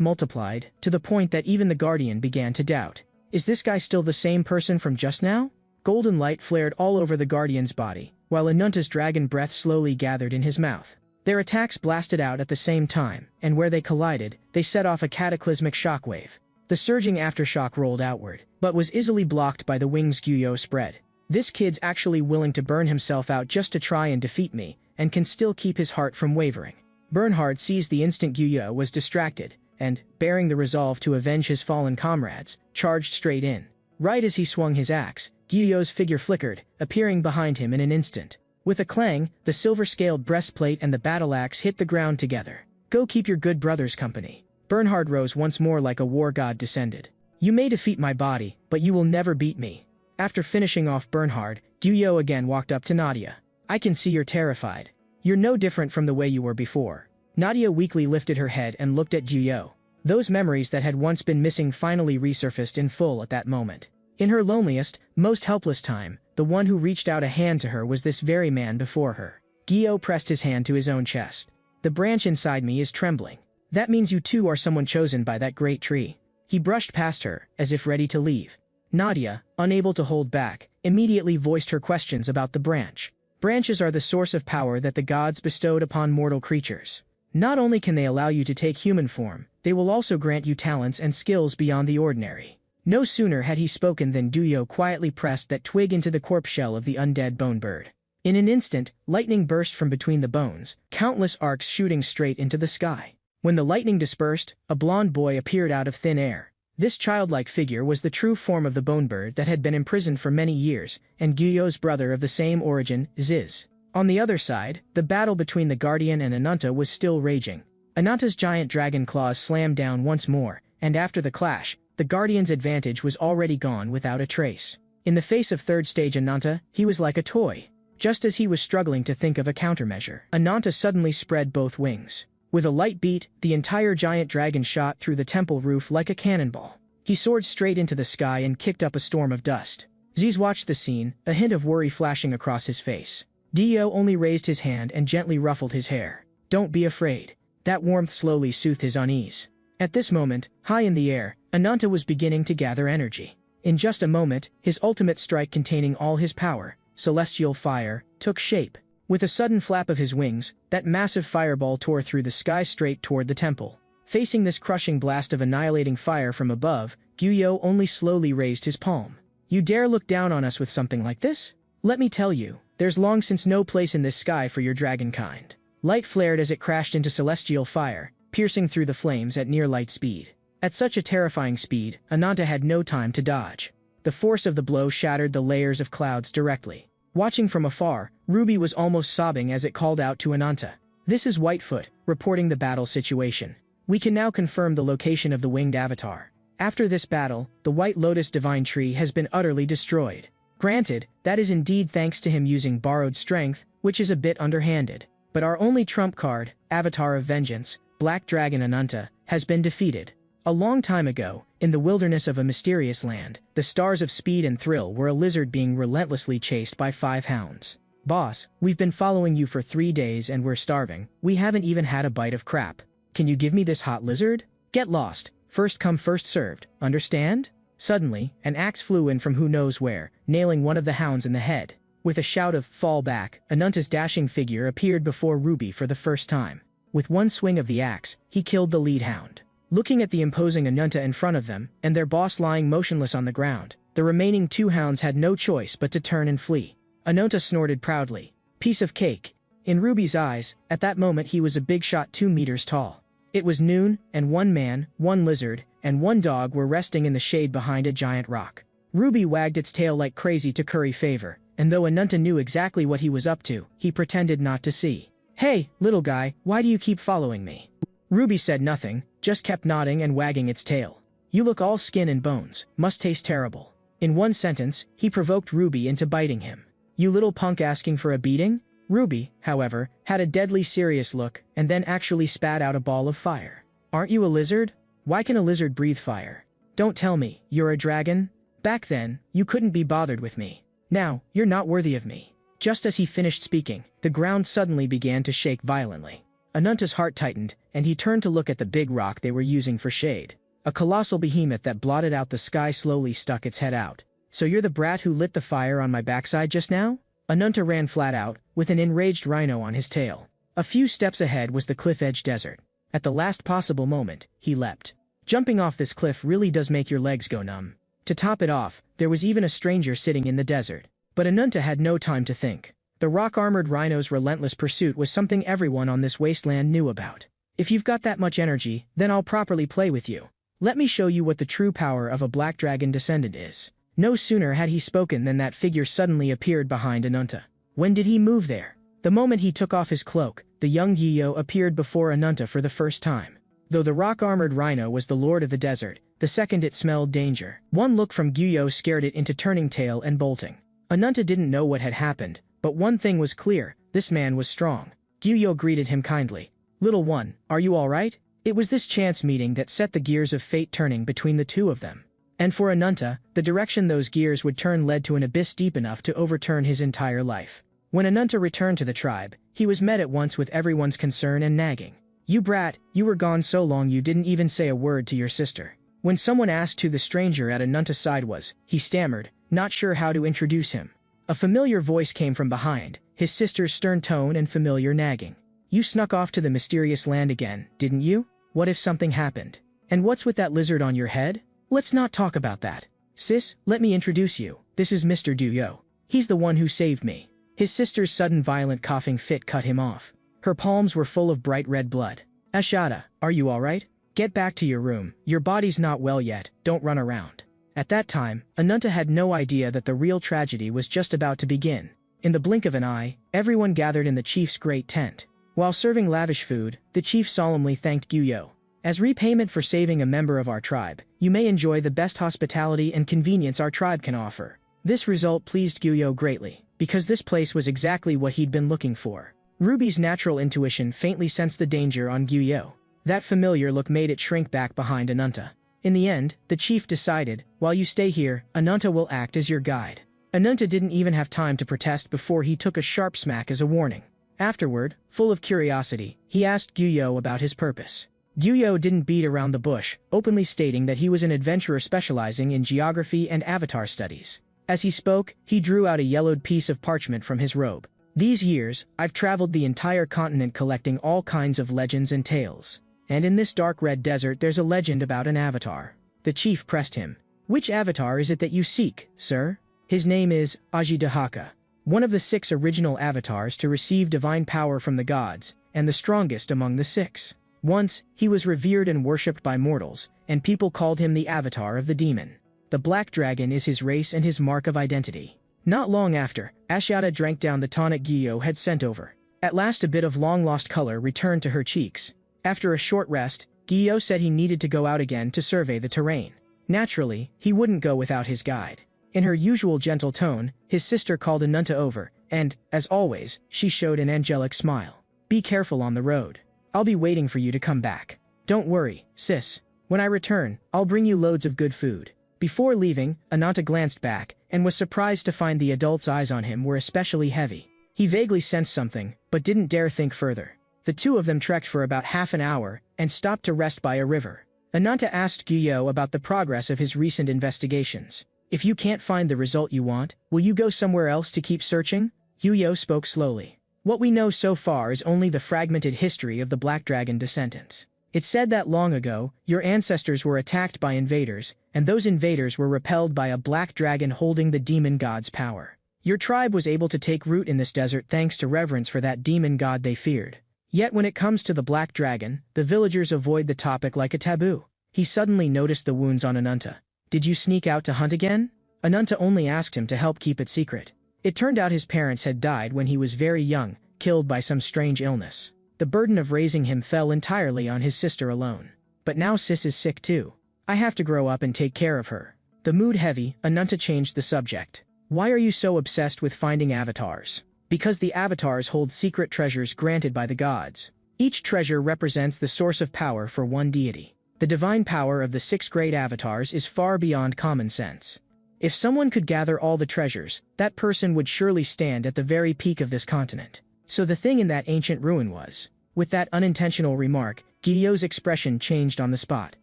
multiplied, to the point that even the guardian began to doubt. Is this guy still the same person from just now? Golden light flared all over the guardian's body, while Ananta's dragon breath slowly gathered in his mouth. Their attacks blasted out at the same time, and where they collided, they set off a cataclysmic shockwave. The surging aftershock rolled outward, but was easily blocked by the wings Gyo spread. This kid's actually willing to burn himself out just to try and defeat me, and can still keep his heart from wavering. Bernhard seized the instant Gyo was distracted, and, bearing the resolve to avenge his fallen comrades, charged straight in. Right as he swung his axe, Gyuyo's figure flickered, appearing behind him in an instant. With a clang, the silver-scaled breastplate and the battle axe hit the ground together. "Go keep your good brothers company." Bernhard rose once more like a war god descended. "You may defeat my body, but you will never beat me." After finishing off Bernhard, Gyuyo again walked up to Nadia. "I can see you're terrified. You're no different from the way you were before." Nadia weakly lifted her head and looked at Gyuyo. Those memories that had once been missing finally resurfaced in full at that moment. In her loneliest, most helpless time, the one who reached out a hand to her was this very man before her. Gyuyo pressed his hand to his own chest. "The branch inside me is trembling. That means you too are someone chosen by that great tree." He brushed past her, as if ready to leave. Nadia, unable to hold back, immediately voiced her questions about the branch. Branches are the source of power that the gods bestowed upon mortal creatures. Not only can they allow you to take human form, they will also grant you talents and skills beyond the ordinary. No sooner had he spoken than Gyuyo quietly pressed that twig into the corpse shell of the undead bone bird. In an instant, lightning burst from between the bones, countless arcs shooting straight into the sky. When the lightning dispersed, a blond boy appeared out of thin air. This childlike figure was the true form of the bone bird that had been imprisoned for many years, and Gyuyo's brother of the same origin, Ziz. On the other side, the battle between the Guardian and Ananta was still raging. Ananta's giant dragon claws slammed down once more, and after the clash, the Guardian's advantage was already gone without a trace. In the face of third stage Ananta, he was like a toy. Just as he was struggling to think of a countermeasure, Ananta suddenly spread both wings. With a light beat, the entire giant dragon shot through the temple roof like a cannonball. He soared straight into the sky and kicked up a storm of dust. Ziz watched the scene, a hint of worry flashing across his face. Dio only raised his hand and gently ruffled his hair. "Don't be afraid." That warmth slowly soothed his unease. At this moment, high in the air, Ananta was beginning to gather energy. In just a moment, his ultimate strike containing all his power, celestial fire, took shape. With a sudden flap of his wings, that massive fireball tore through the sky straight toward the temple. Facing this crushing blast of annihilating fire from above, Gyuyo only slowly raised his palm. "You dare look down on us with something like this? Let me tell you, there's long since no place in this sky for your dragon kind." Light flared as it crashed into celestial fire, piercing through the flames at near light speed. At such a terrifying speed, Ananta had no time to dodge. The force of the blow shattered the layers of clouds directly. Watching from afar, Ruby was almost sobbing as it called out to Ananta. "This is Whitefoot, reporting the battle situation. We can now confirm the location of the winged avatar. After this battle, the White Lotus Divine Tree has been utterly destroyed. Granted, that is indeed thanks to him using borrowed strength, which is a bit underhanded. But our only trump card, Avatar of Vengeance, Black Dragon Ananta, has been defeated. A long time ago, in the wilderness of a mysterious land, the stars of speed and thrill were a lizard being relentlessly chased by 5 hounds. Boss, we've been following you for 3 days and we're starving. We haven't even had a bite of crap. Can you give me this hot lizard? Get lost. First come first served, understand?" Suddenly, an axe flew in from who knows where, nailing one of the hounds in the head. With a shout of "fall back," Ananta's dashing figure appeared before Ruby for the first time. With one swing of the axe, he killed the lead hound. Looking at the imposing Ananta in front of them, and their boss lying motionless on the ground, the remaining 2 hounds had no choice but to turn and flee. Ananta snorted proudly. Piece of cake. In Ruby's eyes, at that moment he was a big shot 2 meters tall. It was noon, and 1 man, 1 lizard, and 1 dog were resting in the shade behind a giant rock. Ruby wagged its tail like crazy to curry favor, and though Ananta knew exactly what he was up to, he pretended not to see. "Hey, little guy, why do you keep following me?" Ruby said nothing, just kept nodding and wagging its tail. "You look all skin and bones, must taste terrible." In one sentence, he provoked Ruby into biting him. "You little punk asking for a beating?" Ruby, however, had a deadly serious look, and then actually spat out a ball of fire. "Aren't you a lizard? Why can a lizard breathe fire? Don't tell me, you're a dragon? Back then, you couldn't be bothered with me. Now, you're not worthy of me." Just as he finished speaking, the ground suddenly began to shake violently. Ananta's heart tightened, and he turned to look at the big rock they were using for shade. A colossal behemoth that blotted out the sky slowly stuck its head out. "So you're the brat who lit the fire on my backside just now?" Ananta ran flat out, with an enraged rhino on his tail. A few steps ahead was the cliff-edge desert. At the last possible moment, he leapt. Jumping off this cliff really does make your legs go numb. To top it off, there was even a stranger sitting in the desert. But Ananta had no time to think. The rock-armored rhino's relentless pursuit was something everyone on this wasteland knew about. If you've got that much energy, then I'll properly play with you. Let me show you what the true power of a black dragon descendant is." No sooner had he spoken than that figure suddenly appeared behind Ananta. When did he move there? The moment he took off his cloak, the young Gyuyo appeared before Ananta for the first time. Though the rock-armored rhino was the lord of the desert, the second it smelled danger. One look from Gyuyo scared it into turning tail and bolting. Ananta didn't know what had happened, but one thing was clear: this man was strong. Gyuyo greeted him kindly. "Little one, are you all right?" It was this chance meeting that set the gears of fate turning between the two of them. And for Ananta, the direction those gears would turn led to an abyss deep enough to overturn his entire life. When Ananta returned to the tribe, he was met at once with everyone's concern and nagging. "You brat, you were gone so long you didn't even say a word to your sister." When someone asked who the stranger at Ananta's side was, he stammered, not sure how to introduce him. A familiar voice came from behind, his sister's stern tone and familiar nagging. "You snuck off to the mysterious land again, didn't you? What if something happened? And what's with that lizard on your head? Let's not talk about that. Sis, let me introduce you. This is Mr. Duyo. He's the one who saved me." His sister's sudden violent coughing fit cut him off. Her palms were full of bright red blood. "Ashada, are you all right? Get back to your room. Your body's not well yet, don't run around." At that time, Ananta had no idea that the real tragedy was just about to begin. In the blink of an eye, everyone gathered in the chief's great tent. While serving lavish food, the chief solemnly thanked Gyuyo. "As repayment for saving a member of our tribe, you may enjoy the best hospitality and convenience our tribe can offer." This result pleased Gyuyo greatly, because this place was exactly what he'd been looking for. Ruby's natural intuition faintly sensed the danger on Gyuyo. That familiar look made it shrink back behind Ananta. In the end, the chief decided, "While you stay here, Ananta will act as your guide." Ananta didn't even have time to protest before he took a sharp smack as a warning. Afterward, full of curiosity, he asked Gyuyo about his purpose. Gyuyo didn't beat around the bush, openly stating that he was an adventurer specializing in geography and avatar studies. As he spoke, he drew out a yellowed piece of parchment from his robe. "These years, I've traveled the entire continent collecting all kinds of legends and tales. And in this dark red desert there's a legend about an avatar." The chief pressed him. "Which avatar is it that you seek, sir?" "His name is Ajidahaka, one of the 6 original avatars to receive divine power from the gods, and the strongest among the 6. Once, he was revered and worshipped by mortals, and people called him the avatar of the demon. The black dragon is his race and his mark of identity." Not long after, Ashiata drank down the tonic Gyuyo had sent over. At last a bit of long-lost color returned to her cheeks. After a short rest, Gyuyo said he needed to go out again to survey the terrain. Naturally, he wouldn't go without his guide. In her usual gentle tone, his sister called Ananta over, and, as always, she showed an angelic smile. "Be careful on the road. I'll be waiting for you to come back. Don't worry, sis. When I return, I'll bring you loads of good food." Before leaving, Ananta glanced back, and was surprised to find the adult's eyes on him were especially heavy. He vaguely sensed something, but didn't dare think further. The two of them trekked for about half an hour, and stopped to rest by a river. Ananta asked Gyuyo about the progress of his recent investigations. "If you can't find the result you want, will you go somewhere else to keep searching?" Gyuyo spoke slowly. "What we know so far is only the fragmented history of the Black Dragon descendants. It's said that long ago, your ancestors were attacked by invaders, and those invaders were repelled by a black dragon holding the demon god's power. Your tribe was able to take root in this desert thanks to reverence for that demon god they feared. Yet when it comes to the black dragon, the villagers avoid the topic like a taboo." He suddenly noticed the wounds on Ananta. "Did you sneak out to hunt again?" Ananta only asked him to help keep it secret. It turned out his parents had died when he was very young, killed by some strange illness. The burden of raising him fell entirely on his sister alone. "But now sis is sick too. I have to grow up and take care of her." The mood heavy, Ananta changed the subject. "Why are you so obsessed with finding avatars?" "Because the avatars hold secret treasures granted by the gods. Each treasure represents the source of power for one deity. The divine power of the 6 great avatars is far beyond common sense. If someone could gather all the treasures, that person would surely stand at the very peak of this continent. So the thing in that ancient ruin was..." With that unintentional remark, Gyuyo's expression changed on the spot.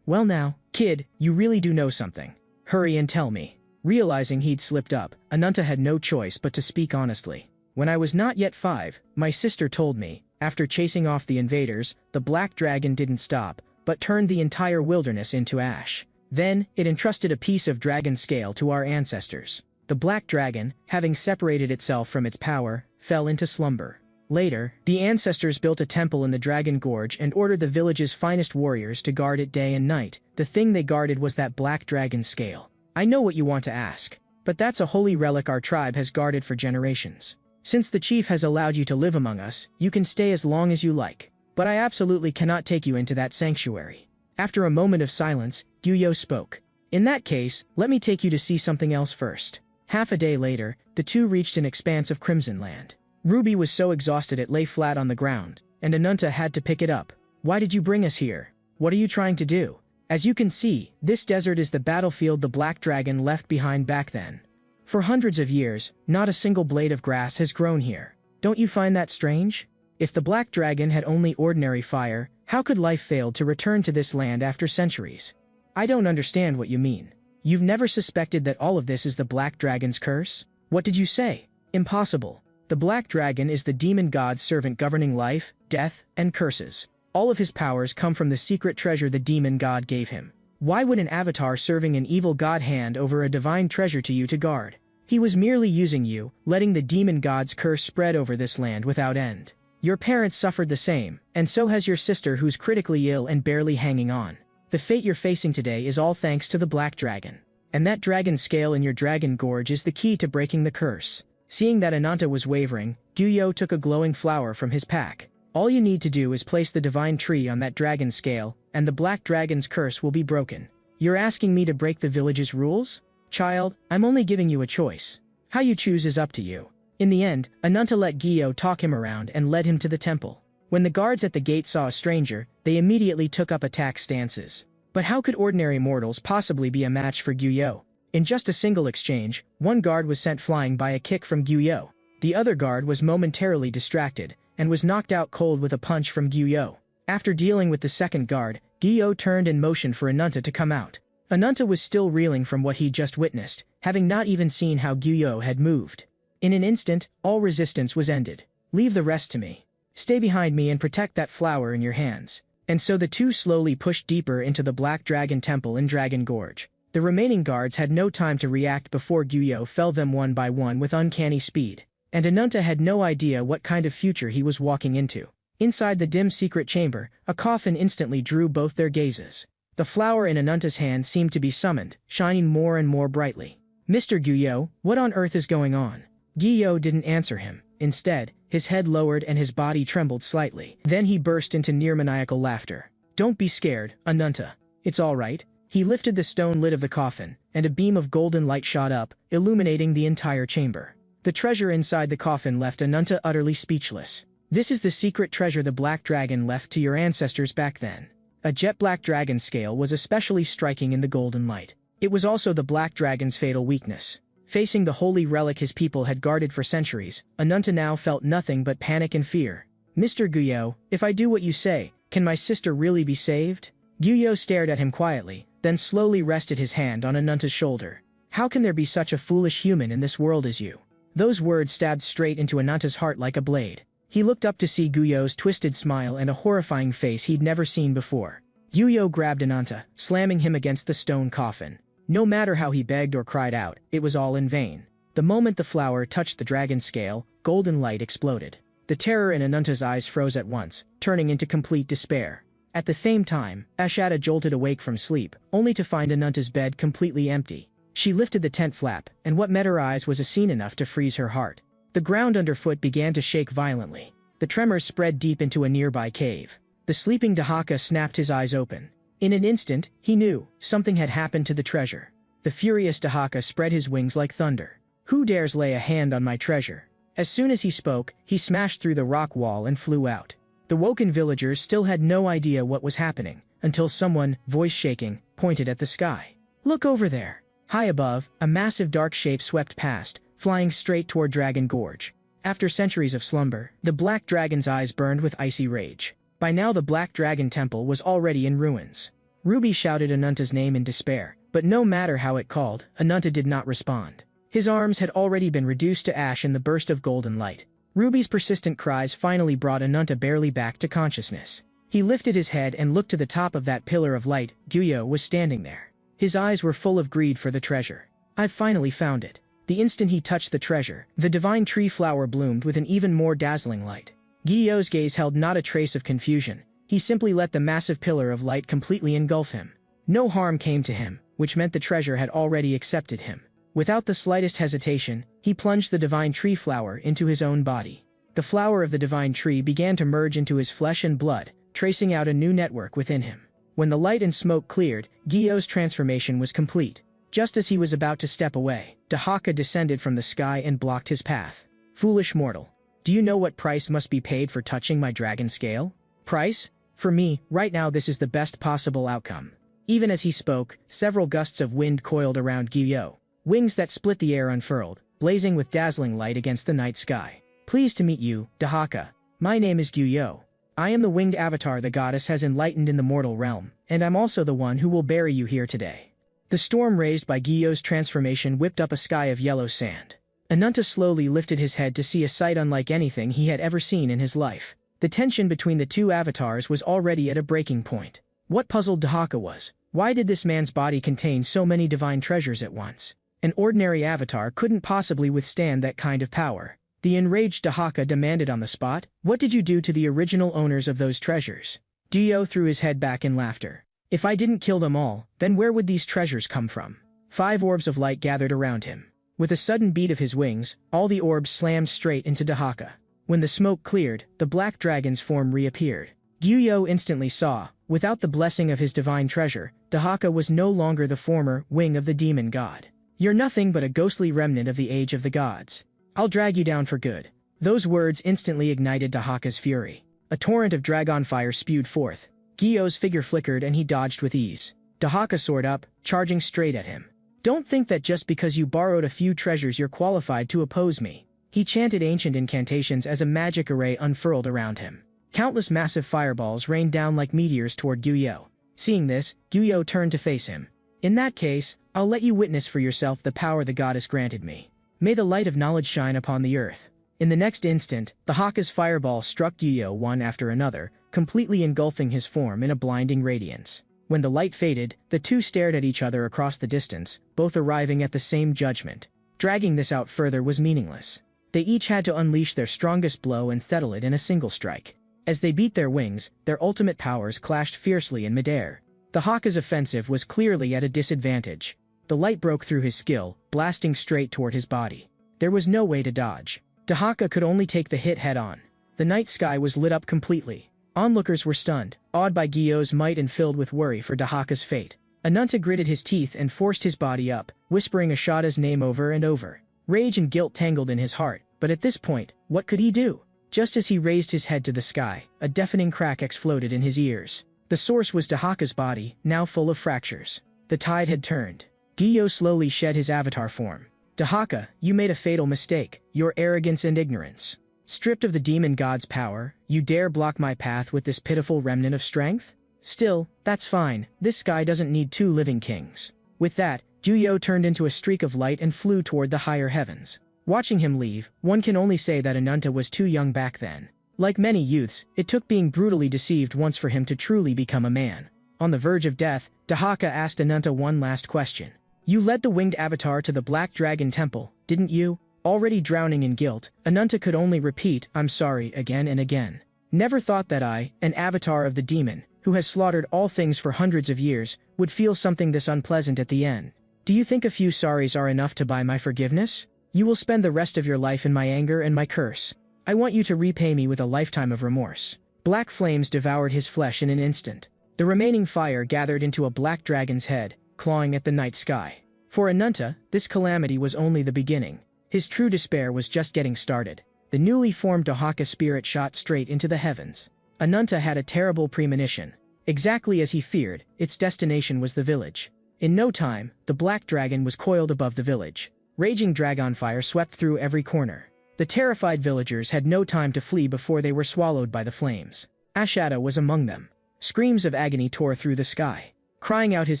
"Well now, kid, you really do know something. Hurry and tell me." Realizing he'd slipped up, Ananta had no choice but to speak honestly. "When I was not yet 5, my sister told me, after chasing off the invaders, the black dragon didn't stop, but turned the entire wilderness into ash. Then, it entrusted a piece of dragon scale to our ancestors. The black dragon, having separated itself from its power, fell into slumber. Later, the ancestors built a temple in the Dragon Gorge and ordered the village's finest warriors to guard it day and night. The thing they guarded was that black dragon scale. I know what you want to ask, but that's a holy relic our tribe has guarded for generations. Since the chief has allowed you to live among us, you can stay as long as you like, but I absolutely cannot take you into that sanctuary. After a moment of silence, Gyuyo spoke. In that case, let me take you to see something else first. Half a day later, the two reached an expanse of crimson land. Ruby was so exhausted it lay flat on the ground, and Ananta had to pick it up. Why did you bring us here? What are you trying to do? As you can see, this desert is the battlefield the black dragon left behind back then. For hundreds of years, not a single blade of grass has grown here. Don't you find that strange? If the black dragon had only ordinary fire, how could life fail to return to this land after centuries? I don't understand what you mean. You've never suspected that all of this is the black dragon's curse? What did you say? Impossible. The black dragon is the demon god's servant governing life, death, and curses. All of his powers come from the secret treasure the demon god gave him. Why would an avatar serving an evil god hand over a divine treasure to you to guard? He was merely using you, letting the demon god's curse spread over this land without end. Your parents suffered the same, and so has your sister who's critically ill and barely hanging on. The fate you're facing today is all thanks to the black dragon. And that dragon scale in your dragon gorge is the key to breaking the curse. Seeing that Ananta was wavering, Gyuyo took a glowing flower from his pack. All you need to do is place the divine tree on that dragon scale, and the black dragon's curse will be broken. You're asking me to break the village's rules? Child, I'm only giving you a choice. How you choose is up to you. In the end, Ananta let Gyuyo talk him around and led him to the temple. When the guards at the gate saw a stranger, they immediately took up attack stances. But how could ordinary mortals possibly be a match for Gyuyo? In just a single exchange, one guard was sent flying by a kick from Gyuyo. The other guard was momentarily distracted, and was knocked out cold with a punch from Gyuyo. After dealing with the second guard, Gyuyo turned and motioned for Ananta to come out. Ananta was still reeling from what he'd just witnessed, having not even seen how Gyuyo had moved. In an instant, all resistance was ended. Leave the rest to me. Stay behind me and protect that flower in your hands. And so the two slowly pushed deeper into the Black Dragon Temple in Dragon Gorge. The remaining guards had no time to react before Gyuyo felled them one by one with uncanny speed. And Ananta had no idea what kind of future he was walking into. Inside the dim secret chamber, a coffin instantly drew both their gazes. The flower in Ananta's hand seemed to be summoned, shining more and more brightly. Mr. Gyuyo, what on earth is going on? Gyuyo didn't answer him. Instead, his head lowered and his body trembled slightly. Then he burst into near-maniacal laughter. Don't be scared, Ananta. It's all right. He lifted the stone lid of the coffin, and a beam of golden light shot up, illuminating the entire chamber. The treasure inside the coffin left Ananta utterly speechless. This is the secret treasure the Black Dragon left to your ancestors back then. A jet black dragon scale was especially striking in the golden light. It was also the Black Dragon's fatal weakness. Facing the holy relic his people had guarded for centuries, Ananta now felt nothing but panic and fear. Mr. Gyuyo, if I do what you say, can my sister really be saved? Gyuyo stared at him quietly, then slowly rested his hand on Ananta's shoulder. How can there be such a foolish human in this world as you? Those words stabbed straight into Ananta's heart like a blade. He looked up to see Gyuyo's twisted smile and a horrifying face he'd never seen before. Gyuyo grabbed Ananta, slamming him against the stone coffin. No matter how he begged or cried out, it was all in vain. The moment the flower touched the dragon scale, golden light exploded. The terror in Ananta's eyes froze at once, turning into complete despair. At the same time, Ashada jolted awake from sleep, only to find Ananta's bed completely empty. She lifted the tent flap, and what met her eyes was a scene enough to freeze her heart. The ground underfoot began to shake violently. The tremors spread deep into a nearby cave. The sleeping Dahaka snapped his eyes open. In an instant, he knew something had happened to the treasure. The furious Dahaka spread his wings like thunder. Who dares lay a hand on my treasure? As soon as he spoke, he smashed through the rock wall and flew out. The woken villagers still had no idea what was happening, until someone, voice shaking, pointed at the sky. Look over there. High above, a massive dark shape swept past, flying straight toward Dragon Gorge. After centuries of slumber, the Black Dragon's eyes burned with icy rage. By now the Black Dragon Temple was already in ruins. Ruby shouted Ananta's name in despair, but no matter how it called, Ananta did not respond. His arms had already been reduced to ash in the burst of golden light. Ruby's persistent cries finally brought Ananta barely back to consciousness. He lifted his head and looked to the top of that pillar of light. Gyuyo was standing there. His eyes were full of greed for the treasure. I've finally found it. The instant he touched the treasure, the divine tree flower bloomed with an even more dazzling light. Giyo's gaze held not a trace of confusion. He simply let the massive pillar of light completely engulf him. No harm came to him, which meant the treasure had already accepted him. Without the slightest hesitation, he plunged the divine tree flower into his own body. The flower of the divine tree began to merge into his flesh and blood, tracing out a new network within him. When the light and smoke cleared, Giyo's transformation was complete. Just as he was about to step away, Dahaka descended from the sky and blocked his path. Foolish mortal. Do you know what price must be paid for touching my dragon scale? Price? For me, right now this is the best possible outcome. Even as he spoke, several gusts of wind coiled around Giyo. Wings that split the air unfurled, blazing with dazzling light against the night sky. Pleased to meet you, Dahaka. My name is Giyo. I am the winged avatar the goddess has enlightened in the mortal realm, and I'm also the one who will bury you here today. The storm raised by Giyo's transformation whipped up a sky of yellow sand. Ananta slowly lifted his head to see a sight unlike anything he had ever seen in his life. The tension between the two avatars was already at a breaking point. What puzzled Dahaka was, why did this man's body contain so many divine treasures at once? An ordinary avatar couldn't possibly withstand that kind of power. The enraged Dahaka demanded on the spot, "What did you do to the original owners of those treasures?" Dio threw his head back in laughter. "If I didn't kill them all, then where would these treasures come from?" 5 orbs of light gathered around him. With a sudden beat of his wings, all the orbs slammed straight into Dahaka. When the smoke cleared, the black dragon's form reappeared. Gyuyo instantly saw, without the blessing of his divine treasure, Dahaka was no longer the former wing of the demon god. "You're nothing but a ghostly remnant of the age of the gods. I'll drag you down for good." Those words instantly ignited Dahaka's fury. A torrent of dragon fire spewed forth. Gyuyo's figure flickered and he dodged with ease. Dahaka soared up, charging straight at him. "Don't think that just because you borrowed a few treasures you're qualified to oppose me." He chanted ancient incantations as a magic array unfurled around him. Countless massive fireballs rained down like meteors toward Gyuyo. Seeing this, Gyuyo turned to face him. "In that case, I'll let you witness for yourself the power the goddess granted me. May the light of knowledge shine upon the earth." In the next instant, Dahaka's fireball struck Gyuyo one after another, completely engulfing his form in a blinding radiance. When the light faded, the two stared at each other across the distance, both arriving at the same judgment. Dragging this out further was meaningless. They each had to unleash their strongest blow and settle it in a single strike. As they beat their wings, their ultimate powers clashed fiercely in midair. Dahaka's offensive was clearly at a disadvantage. The light broke through his skill, blasting straight toward his body. There was no way to dodge. Dahaka could only take the hit head-on. The night sky was lit up completely. Onlookers were stunned, awed by Gyuyo's might and filled with worry for Dahaka's fate. Ananta gritted his teeth and forced his body up, whispering Ashada's name over and over. Rage and guilt tangled in his heart, but at this point, what could he do? Just as he raised his head to the sky, a deafening crack exploded in his ears. The source was Dahaka's body, now full of fractures. The tide had turned. Gyuyo slowly shed his avatar form. "Dahaka, you made a fatal mistake, your arrogance and ignorance. Stripped of the demon god's power, you dare block my path with this pitiful remnant of strength? Still, that's fine, this sky doesn't need 2 living kings." With that, Gyuyo turned into a streak of light and flew toward the higher heavens. Watching him leave, one can only say that Ananta was too young back then. Like many youths, it took being brutally deceived once for him to truly become a man. On the verge of death, Dahaka asked Ananta one last question. "You led the winged avatar to the Black Dragon Temple, didn't you?" Already drowning in guilt, Ananta could only repeat, "I'm sorry," again and again. "Never thought that I, an avatar of the demon, who has slaughtered all things for hundreds of years, would feel something this unpleasant at the end. Do you think a few sorries are enough to buy my forgiveness? You will spend the rest of your life in my anger and my curse. I want you to repay me with a lifetime of remorse." Black flames devoured his flesh in an instant. The remaining fire gathered into a black dragon's head, clawing at the night sky. For Ananta, this calamity was only the beginning. His true despair was just getting started. The newly formed Dahaka spirit shot straight into the heavens. Ananta had a terrible premonition. Exactly as he feared, its destination was the village. In no time, the black dragon was coiled above the village. Raging dragon fire swept through every corner. The terrified villagers had no time to flee before they were swallowed by the flames. Ashada was among them. Screams of agony tore through the sky. Crying out his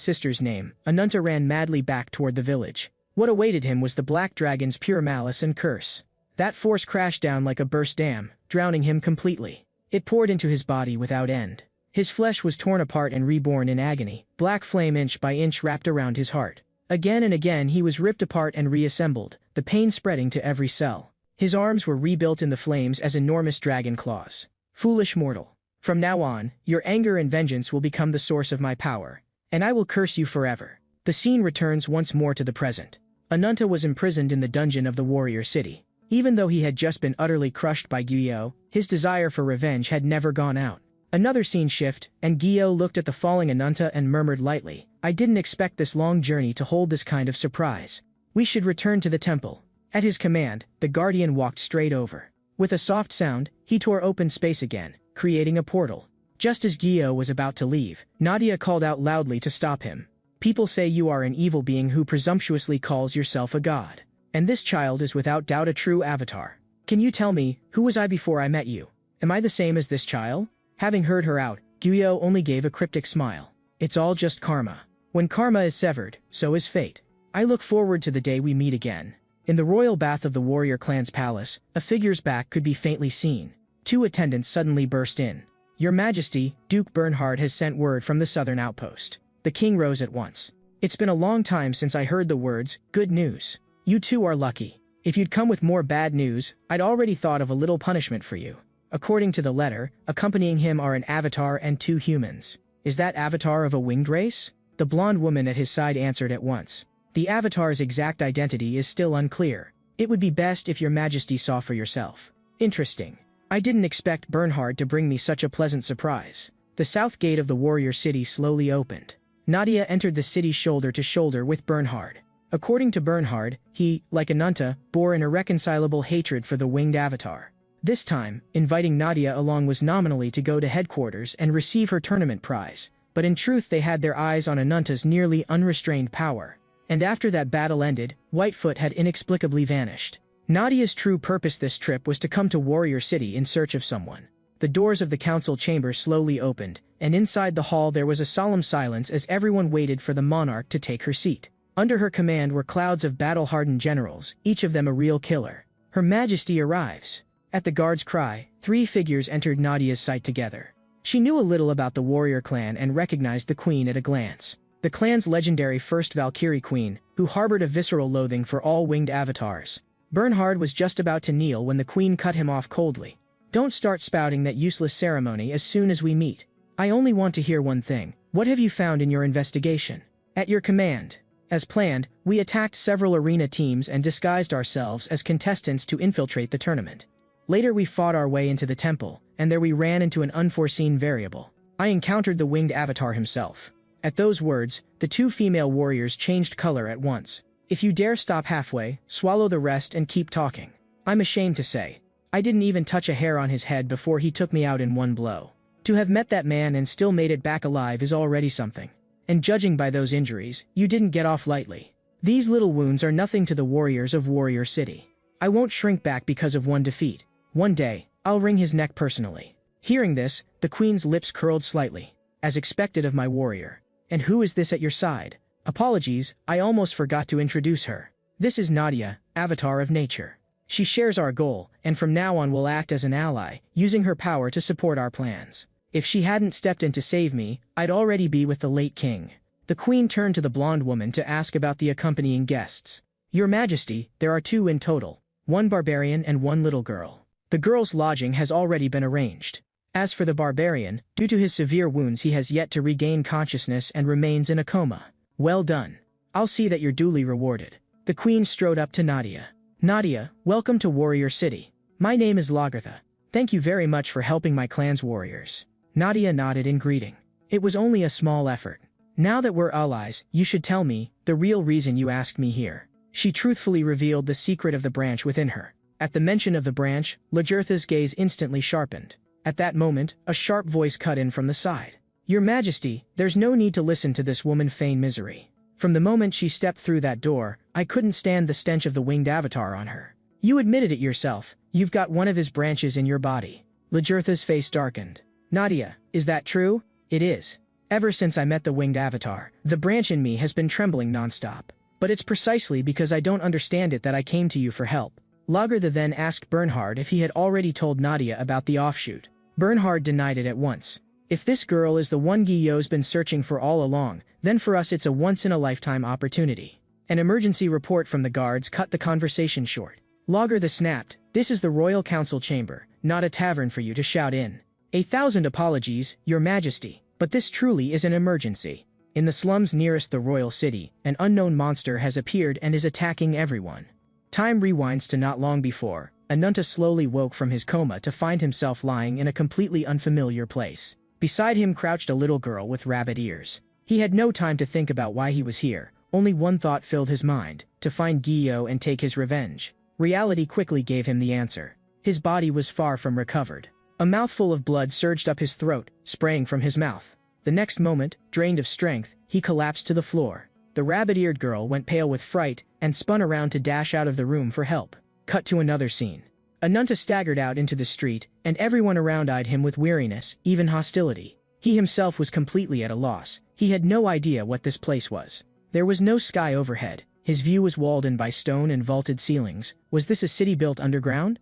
sister's name, Ananta ran madly back toward the village. What awaited him was the black dragon's pure malice and curse. That force crashed down like a burst dam, drowning him completely. It poured into his body without end. His flesh was torn apart and reborn in agony, black flame inch by inch wrapped around his heart. Again and again he was ripped apart and reassembled, the pain spreading to every cell. His arms were rebuilt in the flames as enormous dragon claws. Foolish mortal. From now on, your anger and vengeance will become the source of my power, and I will curse you forever. The scene returns once more to the present. Ananta was imprisoned in the dungeon of the warrior city. Even though he had just been utterly crushed by Gyo, his desire for revenge had never gone out. Another scene shift, and Gyo looked at the falling Ananta and murmured lightly, "I didn't expect this long journey to hold this kind of surprise. We should return to the temple." At his command, the guardian walked straight over. With a soft sound, he tore open space again, creating a portal. Just as Gyo was about to leave, Nadia called out loudly to stop him. "People say you are an evil being who presumptuously calls yourself a god. And this child is without doubt a true avatar. Can you tell me, who was I before I met you? Am I the same as this child?" Having heard her out, Gyo only gave a cryptic smile. "It's all just karma. When karma is severed, so is fate. I look forward to the day we meet again." In the royal bath of the warrior clan's palace, a figure's back could be faintly seen. Two attendants suddenly burst in. "Your Majesty, Duke Bernhard has sent word from the southern outpost." The king rose at once. "It's been a long time since I heard the words, good news. You two are lucky. If you'd come with more bad news, I'd already thought of a little punishment for you." According to the letter, accompanying him are an avatar and two humans. "Is that avatar of a winged race?" The blonde woman at his side answered at once. "The avatar's exact identity is still unclear. It would be best if your Majesty saw for yourself." "Interesting. I didn't expect Bernhard to bring me such a pleasant surprise." The south gate of the warrior city slowly opened. Nadia entered the city shoulder to shoulder with Bernhard. According to Bernhard, he, like Ananta, bore an irreconcilable hatred for the winged avatar. This time, inviting Nadia along was nominally to go to headquarters and receive her tournament prize, but in truth they had their eyes on Ananta's nearly unrestrained power. And after that battle ended, Whitefoot had inexplicably vanished. Nadia's true purpose this trip was to come to Warrior City in search of someone. The doors of the council chamber slowly opened, and inside the hall there was a solemn silence as everyone waited for the monarch to take her seat. Under her command were clouds of battle-hardened generals, each of them a real killer. "Her Majesty arrives." At the guard's cry, three figures entered Nadia's sight together. She knew a little about the warrior clan and recognized the queen at a glance. The clan's legendary first Valkyrie queen, who harbored a visceral loathing for all winged avatars. Bernhard was just about to kneel when the queen cut him off coldly. "Don't start spouting that useless ceremony as soon as we meet. I only want to hear one thing. What have you found in your investigation?" "At your command." As planned, we attacked several arena teams and disguised ourselves as contestants to infiltrate the tournament. Later we fought our way into the temple, and there we ran into an unforeseen variable. I encountered the winged avatar himself. At those words, the two female warriors changed color at once. "If you dare stop halfway, swallow the rest and keep talking." I'm ashamed to say, I didn't even touch a hair on his head before he took me out in one blow. To have met that man and still made it back alive is already something. And judging by those injuries, you didn't get off lightly. These little wounds are nothing to the warriors of Warrior City. I won't shrink back because of one defeat. One day, I'll wring his neck personally. Hearing this, the queen's lips curled slightly. As expected of my warrior. "And who is this at your side?" "Apologies, I almost forgot to introduce her. This is Nadia, Avatar of Nature. She shares our goal, and from now on will act as an ally, using her power to support our plans. If she hadn't stepped in to save me, I'd already be with the late king." The queen turned to the blonde woman to ask about the accompanying guests. "Your Majesty, there are two in total, one barbarian and one little girl. The girl's lodging has already been arranged. As for the barbarian, due to his severe wounds he has yet to regain consciousness and remains in a coma." "Well done. I'll see that you're duly rewarded." The queen strode up to Nadia. "Nadia, welcome to Warrior City. My name is Lagartha. Thank you very much for helping my clan's warriors." Nadia nodded in greeting. "It was only a small effort. Now that we're allies, you should tell me the real reason you asked me here." She truthfully revealed the secret of the branch within her. At the mention of the branch, Lagartha's gaze instantly sharpened. At that moment, a sharp voice cut in from the side. "Your Majesty, there's no need to listen to this woman feign misery. From the moment she stepped through that door, I couldn't stand the stench of the winged avatar on her. You admitted it yourself, you've got one of his branches in your body." Lagartha's face darkened. "Nadia, is that true?" "It is. Ever since I met the winged avatar, the branch in me has been trembling nonstop. But it's precisely because I don't understand it that I came to you for help." Lagartha then asked Bernhard if he had already told Nadia about the offshoot. Bernhard denied it at once. "If this girl is the one Guillaume's been searching for all along, then for us it's a once-in-a-lifetime opportunity." An emergency report from the guards cut the conversation short. Lagartha snapped, "This is the Royal Council chamber, not a tavern for you to shout in." "1,000 apologies, Your Majesty, but this truly is an emergency. In the slums nearest the royal city, an unknown monster has appeared and is attacking everyone." Time rewinds to not long before. Ananta slowly woke from his coma to find himself lying in a completely unfamiliar place. Beside him crouched a little girl with rabbit ears. He had no time to think about why he was here. Only one thought filled his mind: to find Gyo and take his revenge. Reality quickly gave him the answer. His body was far from recovered. A mouthful of blood surged up his throat, spraying from his mouth. The next moment, drained of strength, he collapsed to the floor. The rabbit-eared girl went pale with fright and spun around to dash out of the room for help. Cut to another scene. Ananta staggered out into the street, and everyone around eyed him with weariness, even hostility. He himself was completely at a loss. He had no idea what this place was. There was no sky overhead. His view was walled in by stone and vaulted ceilings. Was this a city built underground?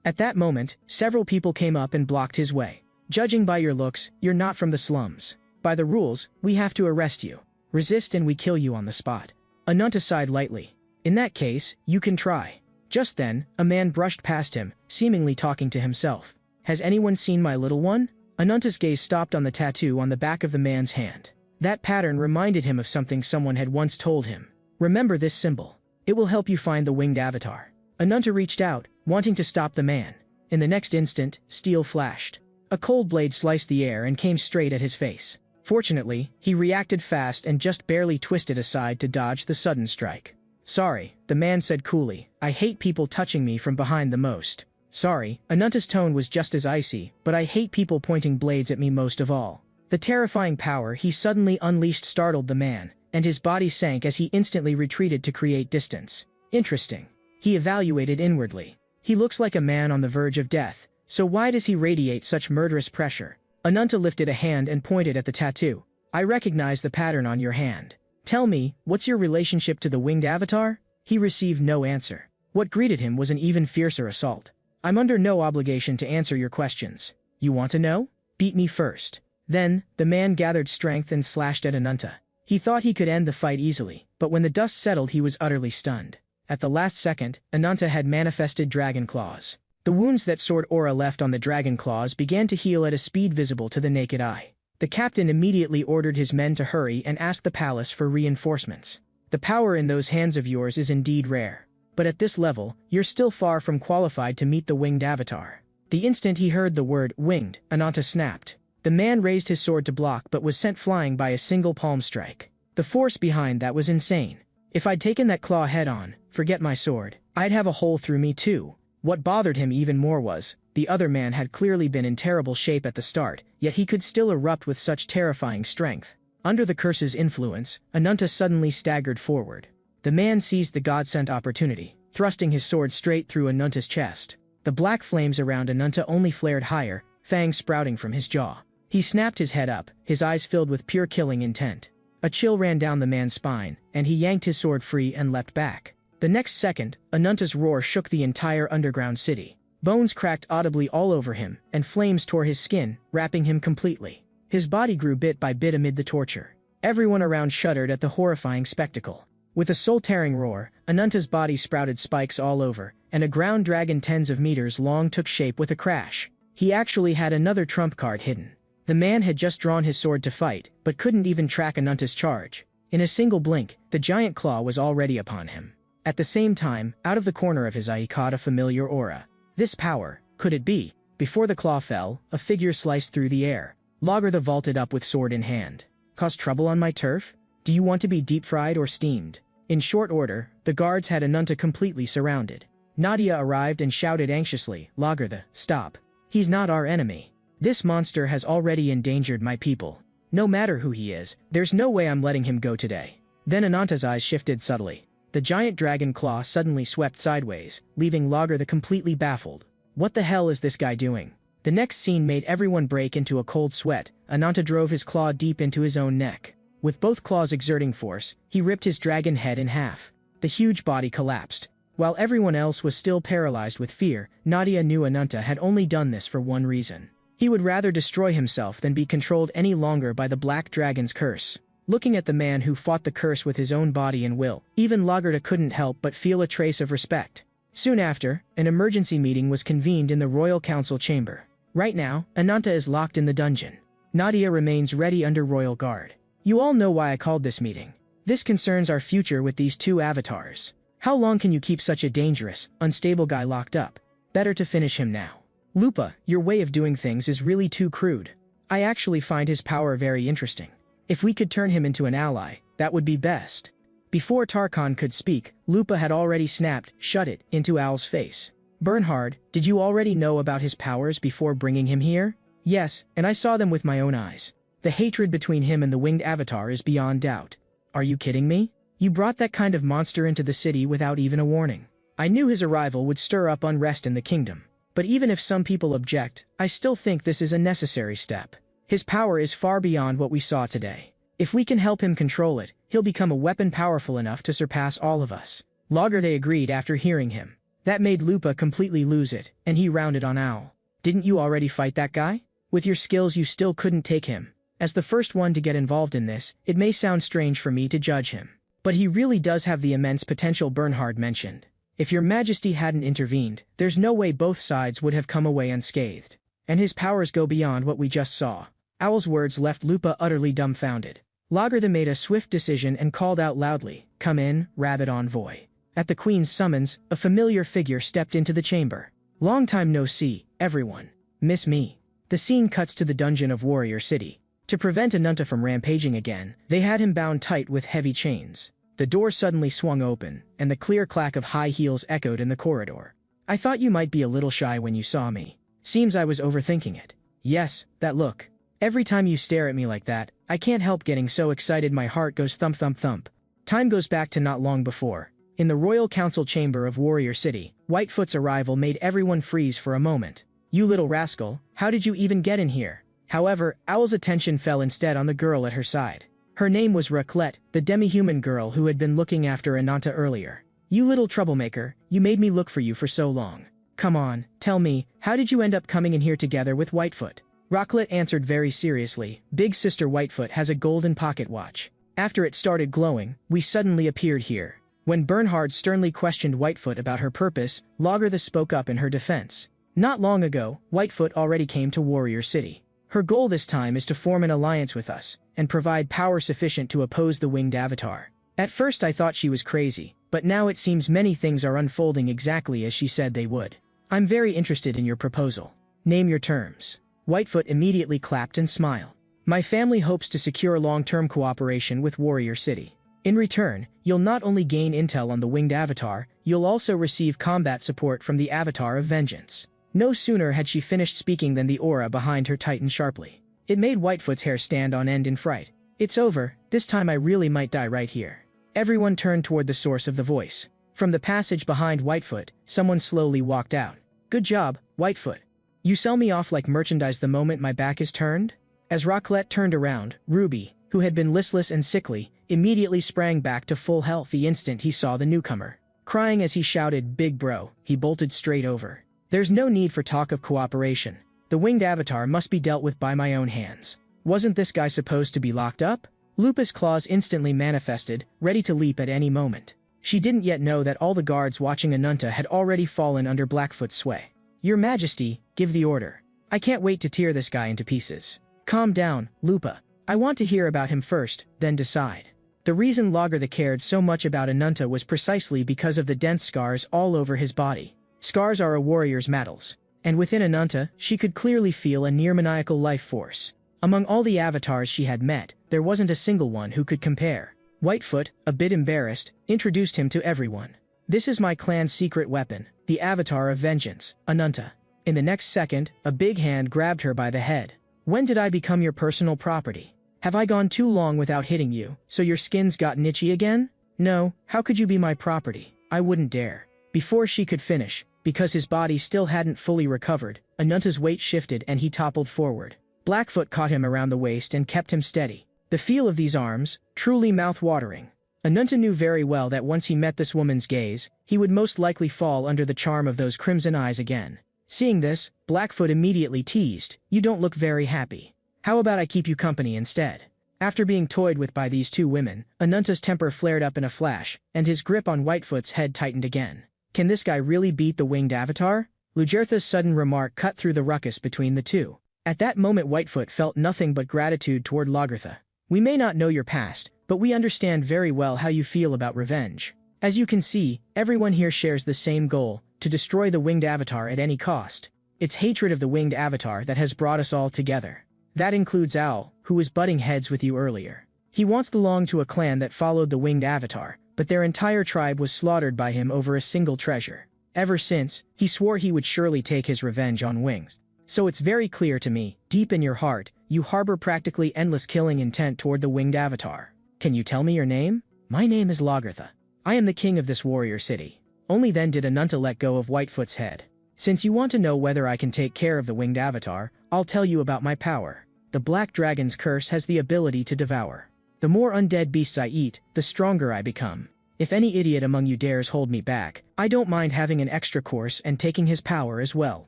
At that moment, several people came up and blocked his way. "Judging by your looks, you're not from the slums. By the rules, we have to arrest you. Resist and we kill you on the spot." Ananta sighed lightly. "In that case, you can try." Just then, a man brushed past him, seemingly talking to himself. "Has anyone seen my little one?" Ananta's gaze stopped on the tattoo on the back of the man's hand. That pattern reminded him of something someone had once told him. "Remember this symbol. It will help you find the winged avatar." Ananta reached out, wanting to stop the man. In the next instant, steel flashed. A cold blade sliced the air and came straight at his face. Fortunately, he reacted fast and just barely twisted aside to dodge the sudden strike. "Sorry," the man said coolly. "I hate people touching me from behind the most." "Sorry," Ananta's tone was just as icy, "but I hate people pointing blades at me most of all." The terrifying power he suddenly unleashed startled the man, and his body sank as he instantly retreated to create distance. Interesting. He evaluated inwardly. He looks like a man on the verge of death, so why does he radiate such murderous pressure? Ananta lifted a hand and pointed at the tattoo. "I recognize the pattern on your hand. Tell me, what's your relationship to the winged avatar?" He received no answer. What greeted him was an even fiercer assault. "I'm under no obligation to answer your questions. You want to know? Beat me first." Then, the man gathered strength and slashed at Ananta. He thought he could end the fight easily, but when the dust settled he was utterly stunned. At the last second, Ananta had manifested dragon claws. The wounds that sword aura left on the dragon claws began to heal at a speed visible to the naked eye. The captain immediately ordered his men to hurry and asked the palace for reinforcements. "The power in those hands of yours is indeed rare. But at this level, you're still far from qualified to meet the winged avatar." The instant he heard the word winged, Ananta snapped. The man raised his sword to block but was sent flying by a single palm strike. The force behind that was insane. "If I'd taken that claw head-on, forget my sword, I'd have a hole through me too." What bothered him even more was, the other man had clearly been in terrible shape at the start, yet he could still erupt with such terrifying strength. Under the curse's influence, Ananta suddenly staggered forward. The man seized the god-sent opportunity, thrusting his sword straight through Ananta's chest. The black flames around Ananta only flared higher, fangs sprouting from his jaw. He snapped his head up, his eyes filled with pure killing intent. A chill ran down the man's spine, and he yanked his sword free and leapt back. The next second, Ananta's roar shook the entire underground city. Bones cracked audibly all over him, and flames tore his skin, wrapping him completely. His body grew bit by bit amid the torture. Everyone around shuddered at the horrifying spectacle. With a soul-tearing roar, Ananta's body sprouted spikes all over, and a ground dragon tens of meters long took shape with a crash. He actually had another trump card hidden. The man had just drawn his sword to fight, but couldn't even track Ananta's charge. In a single blink, the giant claw was already upon him. At the same time, out of the corner of his eye he caught a familiar aura. This power, could it be? Before the claw fell, a figure sliced through the air. Lagartha vaulted up with sword in hand. "Cause trouble on my turf? Do you want to be deep-fried or steamed?" In short order, the guards had Ananta completely surrounded. Nadia arrived and shouted anxiously, "Lagartha, stop. He's not our enemy. This monster has already endangered my people. No matter who he is, there's no way I'm letting him go today." Then Ananta's eyes shifted subtly. The giant dragon claw suddenly swept sideways, leaving Lagartha completely baffled. What the hell is this guy doing? The next scene made everyone break into a cold sweat. Ananta drove his claw deep into his own neck. With both claws exerting force, he ripped his dragon head in half. The huge body collapsed. While everyone else was still paralyzed with fear, Nadia knew Ananta had only done this for one reason. He would rather destroy himself than be controlled any longer by the Black Dragon's curse. Looking at the man who fought the curse with his own body and will, even Lagartha couldn't help but feel a trace of respect. Soon after, an emergency meeting was convened in the royal council chamber. Right now, Ananta is locked in the dungeon. Nadia remains ready under royal guard. You all know why I called this meeting. This concerns our future with these two avatars. How long can you keep such a dangerous, unstable guy locked up? Better to finish him now. Lupa, your way of doing things is really too crude. I actually find his power very interesting. If we could turn him into an ally, that would be best. Before Tarkan could speak, Lupa had already snapped shut it into Owl's face. Bernhard, did you already know about his powers before bringing him here? Yes, and I saw them with my own eyes. The hatred between him and the winged avatar is beyond doubt. Are you kidding me? You brought that kind of monster into the city without even a warning. I knew his arrival would stir up unrest in the kingdom. But even if some people object, I still think this is a necessary step. His power is far beyond what we saw today. If we can help him control it, he'll become a weapon powerful enough to surpass all of us. They agreed after hearing him. That made Lupa completely lose it, and he rounded on Owl. Didn't you already fight that guy? With your skills you still couldn't take him. As the first one to get involved in this, it may sound strange for me to judge him. But he really does have the immense potential Bernhard mentioned. If your majesty hadn't intervened, there's no way both sides would have come away unscathed. And his powers go beyond what we just saw. Owl's words left Lupa utterly dumbfounded. Lagertha made a swift decision and called out loudly, "Come in, rabbit envoy." At the queen's summons, a familiar figure stepped into the chamber. "Long time no see, everyone. Miss me." The scene cuts to the dungeon of Warrior City. To prevent Ananta from rampaging again, they had him bound tight with heavy chains. The door suddenly swung open, and the clear clack of high heels echoed in the corridor. "I thought you might be a little shy when you saw me. Seems I was overthinking it." "Yes, that look. Every time you stare at me like that, I can't help getting so excited my heart goes thump thump thump." Time goes back to not long before. In the royal council chamber of Warrior City, Whitefoot's arrival made everyone freeze for a moment. "You little rascal, how did you even get in here?" However, Owl's attention fell instead on the girl at her side. Her name was Raclette, the demi-human girl who had been looking after Ananta earlier. "You little troublemaker, you made me look for you for so long. Come on, tell me, how did you end up coming in here together with Whitefoot?" Raclette answered very seriously, "Big Sister Whitefoot has a golden pocket watch. After it started glowing, we suddenly appeared here." When Bernhard sternly questioned Whitefoot about her purpose, Lagertha spoke up in her defense. "Not long ago, Whitefoot already came to Warrior City. Her goal this time is to form an alliance with us, and provide power sufficient to oppose the winged avatar. At first I thought she was crazy, but now it seems many things are unfolding exactly as she said they would. I'm very interested in your proposal. Name your terms." Whitefoot immediately clapped and smiled. "My family hopes to secure long-term cooperation with Warrior City. In return, you'll not only gain intel on the winged avatar, you'll also receive combat support from the Avatar of Vengeance." No sooner had she finished speaking than the aura behind her tightened sharply. It made Whitefoot's hair stand on end in fright. "It's over, this time I really might die right here." Everyone turned toward the source of the voice. From the passage behind Whitefoot, someone slowly walked out. "Good job, Whitefoot. You sell me off like merchandise the moment my back is turned?" As Raclette turned around, Ruby, who had been listless and sickly, immediately sprang back to full health the instant he saw the newcomer. Crying as he shouted, "Big bro," he bolted straight over. "There's no need for talk of cooperation. The winged avatar must be dealt with by my own hands. Wasn't this guy supposed to be locked up?" Lupa's claws instantly manifested, ready to leap at any moment. She didn't yet know that all the guards watching Ananta had already fallen under Blackfoot's sway. "Your Majesty, give the order. I can't wait to tear this guy into pieces." "Calm down, Lupa. I want to hear about him first, then decide." The reason Lagertha cared so much about Ananta was precisely because of the dense scars all over his body. Scars are a warrior's metals, and within Ananta, she could clearly feel a near-maniacal life force. Among all the avatars she had met, there wasn't a single one who could compare. Whitefoot, a bit embarrassed, introduced him to everyone. "This is my clan's secret weapon, the Avatar of Vengeance, Ananta." In the next second, a big hand grabbed her by the head. "When did I become your personal property? Have I gone too long without hitting you, so your skin's gotten itchy again? No, how could you be my property? I wouldn't dare." Before she could finish, because his body still hadn't fully recovered, Ananta's weight shifted and he toppled forward. Blackfoot caught him around the waist and kept him steady. The feel of these arms, truly mouth-watering. Ananta knew very well that once he met this woman's gaze, he would most likely fall under the charm of those crimson eyes again. Seeing this, Blackfoot immediately teased, "You don't look very happy. How about I keep you company instead?" After being toyed with by these two women, Ananta's temper flared up in a flash, and his grip on Whitefoot's head tightened again. Can this guy really beat the winged avatar? Lujertha's sudden remark cut through the ruckus between the two. At that moment Whitefoot felt nothing but gratitude toward Lagertha. We may not know your past, but we understand very well how you feel about revenge. As you can see, everyone here shares the same goal, to destroy the winged avatar at any cost. It's hatred of the winged avatar that has brought us all together. That includes Owl, who was butting heads with you earlier. He once belonged to a clan that followed the winged avatar, but their entire tribe was slaughtered by him over a single treasure. Ever since, he swore he would surely take his revenge on Wings. So it's very clear to me, deep in your heart, you harbor practically endless killing intent toward the winged avatar. Can you tell me your name? My name is Lagertha. I am the king of this warrior city. Only then did Ananta let go of Whitefoot's head. Since you want to know whether I can take care of the winged avatar, I'll tell you about my power. The Black Dragon's curse has the ability to devour. The more undead beasts I eat, the stronger I become. If any idiot among you dares hold me back, I don't mind having an extra course and taking his power as well.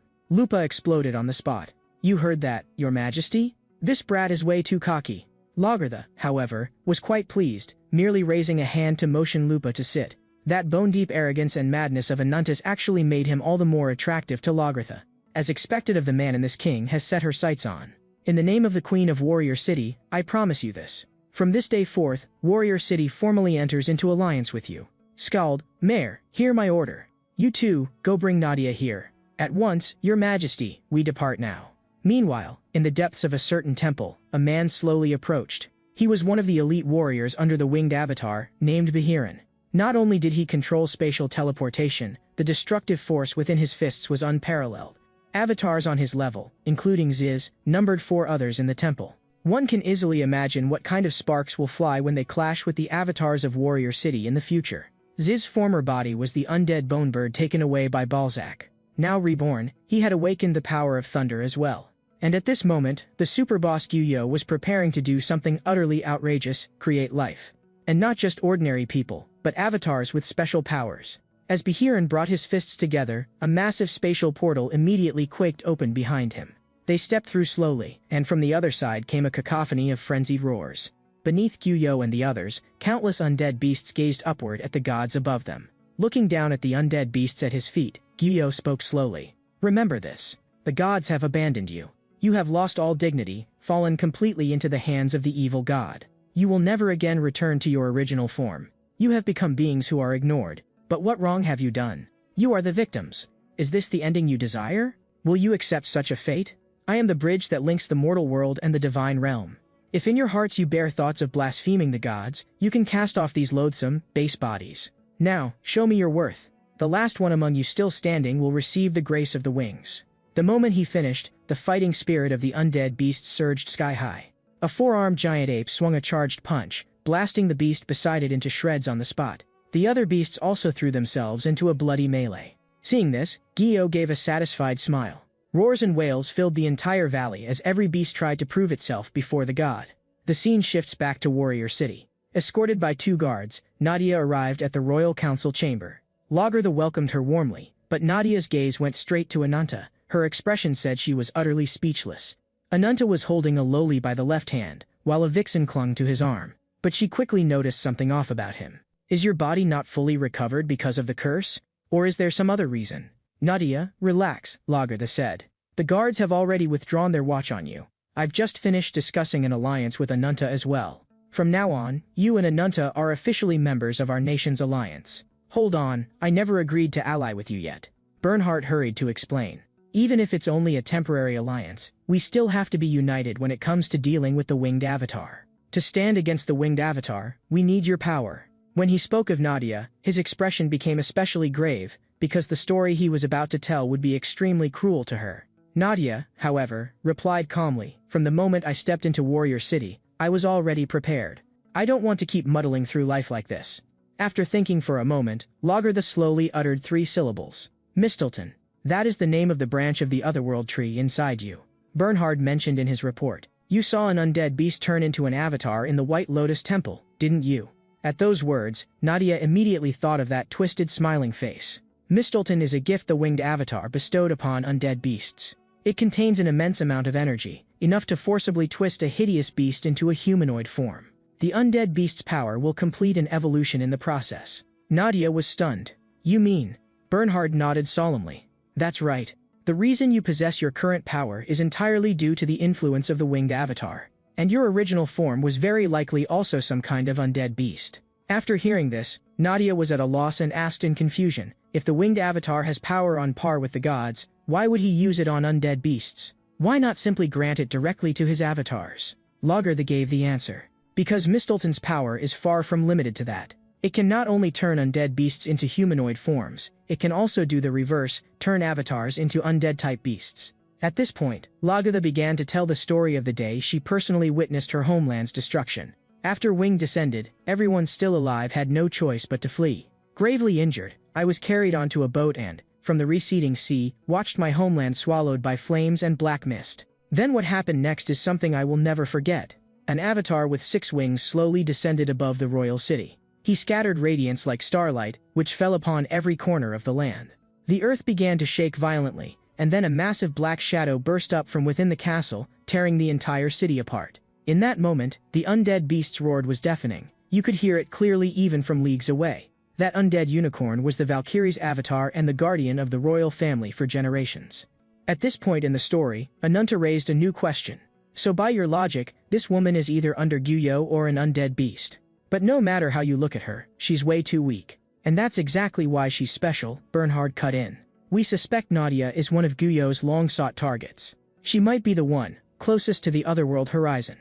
Lupa exploded on the spot. You heard that, Your Majesty? This brat is way too cocky. Lagertha, however, was quite pleased, merely raising a hand to motion Lupa to sit. That bone-deep arrogance and madness of Anantas actually made him all the more attractive to Lagertha. As expected of the man in this king has set her sights on. In the name of the Queen of Warrior City, I promise you this. From this day forth, Warrior City formally enters into alliance with you. Skald, Mayor, hear my order. You two, go bring Nadia here. At once, Your Majesty, we depart now. Meanwhile, in the depths of a certain temple, a man slowly approached. He was one of the elite warriors under the winged avatar, named Bahiran. Not only did he control spatial teleportation, the destructive force within his fists was unparalleled. Avatars on his level, including Ziz, numbered 4 others in the temple. One can easily imagine what kind of sparks will fly when they clash with the avatars of Warrior City in the future. Ziz's former body was the undead bone bird taken away by Balzac. Now reborn, he had awakened the power of thunder as well. And at this moment, the superboss Gyuyo was preparing to do something utterly outrageous, create life. And not just ordinary people, but avatars with special powers. As Bahiran brought his fists together, a massive spatial portal immediately quaked open behind him. They stepped through slowly, and from the other side came a cacophony of frenzied roars. Beneath Gyuyo and the others, countless undead beasts gazed upward at the gods above them. Looking down at the undead beasts at his feet, Gyuyo spoke slowly. Remember this. The gods have abandoned you. You have lost all dignity, fallen completely into the hands of the evil god. You will never again return to your original form. You have become beings who are ignored. But what wrong have you done? You are the victims. Is this the ending you desire? Will you accept such a fate? I am the bridge that links the mortal world and the divine realm. If in your hearts you bear thoughts of blaspheming the gods, you can cast off these loathsome, base bodies. Now, show me your worth. The last one among you still standing will receive the grace of the wings. The moment he finished, the fighting spirit of the undead beast surged sky-high. A 4-armed giant ape swung a charged punch, blasting the beast beside it into shreds on the spot. The other beasts also threw themselves into a bloody melee. Seeing this, Gyuyo gave a satisfied smile. Roars and wails filled the entire valley as every beast tried to prove itself before the god. The scene shifts back to Warrior City. Escorted by 2 guards, Nadia arrived at the royal council chamber. Lagertha welcomed her warmly, but Nadia's gaze went straight to Ananta. Her expression said she was utterly speechless. Ananta was holding a lowly by the left hand, while a vixen clung to his arm. But she quickly noticed something off about him. Is your body not fully recovered because of the curse? Or is there some other reason? Nadia, relax, Lagertha said. The guards have already withdrawn their watch on you. I've just finished discussing an alliance with Ananta as well. From now on, you and Ananta are officially members of our nation's alliance. Hold on, I never agreed to ally with you yet. Bernhardt hurried to explain. Even if it's only a temporary alliance, we still have to be united when it comes to dealing with the winged avatar. To stand against the winged avatar, we need your power. When he spoke of Nadia, his expression became especially grave, because the story he was about to tell would be extremely cruel to her. Nadia, however, replied calmly, from the moment I stepped into Warrior City, I was already prepared. I don't want to keep muddling through life like this. After thinking for a moment, Lagertha slowly uttered 3 syllables. Mistelton. That is the name of the branch of the otherworld tree inside you. Bernhard mentioned in his report. You saw an undead beast turn into an avatar in the White Lotus Temple, didn't you? At those words, Nadia immediately thought of that twisted smiling face. Mistelton is a gift the winged avatar bestowed upon undead beasts. It contains an immense amount of energy, enough to forcibly twist a hideous beast into a humanoid form. The undead beast's power will complete an evolution in the process. Nadia was stunned. You mean? Bernhard nodded solemnly. That's right. The reason you possess your current power is entirely due to the influence of the winged avatar. And your original form was very likely also some kind of undead beast. After hearing this, Nadia was at a loss and asked in confusion, if the winged avatar has power on par with the gods, why would he use it on undead beasts? Why not simply grant it directly to his avatars? Lagertha gave the answer. Because Mistleton's power is far from limited to that. It can not only turn undead beasts into humanoid forms, it can also do the reverse, turn avatars into undead-type beasts. At this point, Lagertha began to tell the story of the day she personally witnessed her homeland's destruction. After Wing descended, everyone still alive had no choice but to flee. Gravely injured, I was carried onto a boat and, from the receding sea, watched my homeland swallowed by flames and black mist. Then what happened next is something I will never forget. An avatar with 6 wings slowly descended above the royal city. He scattered radiance like starlight, which fell upon every corner of the land. The earth began to shake violently, and then a massive black shadow burst up from within the castle, tearing the entire city apart. In that moment, the undead beast's roar was deafening. You could hear it clearly even from leagues away. That undead unicorn was the Valkyrie's avatar and the guardian of the royal family for generations. At this point in the story, Ananta raised a new question. So by your logic, this woman is either under Guyo or an undead beast. But no matter how you look at her, she's way too weak. And that's exactly why she's special, Bernhard cut in. We suspect Nadia is one of Guyo's long-sought targets. She might be the one, closest to the otherworld horizon.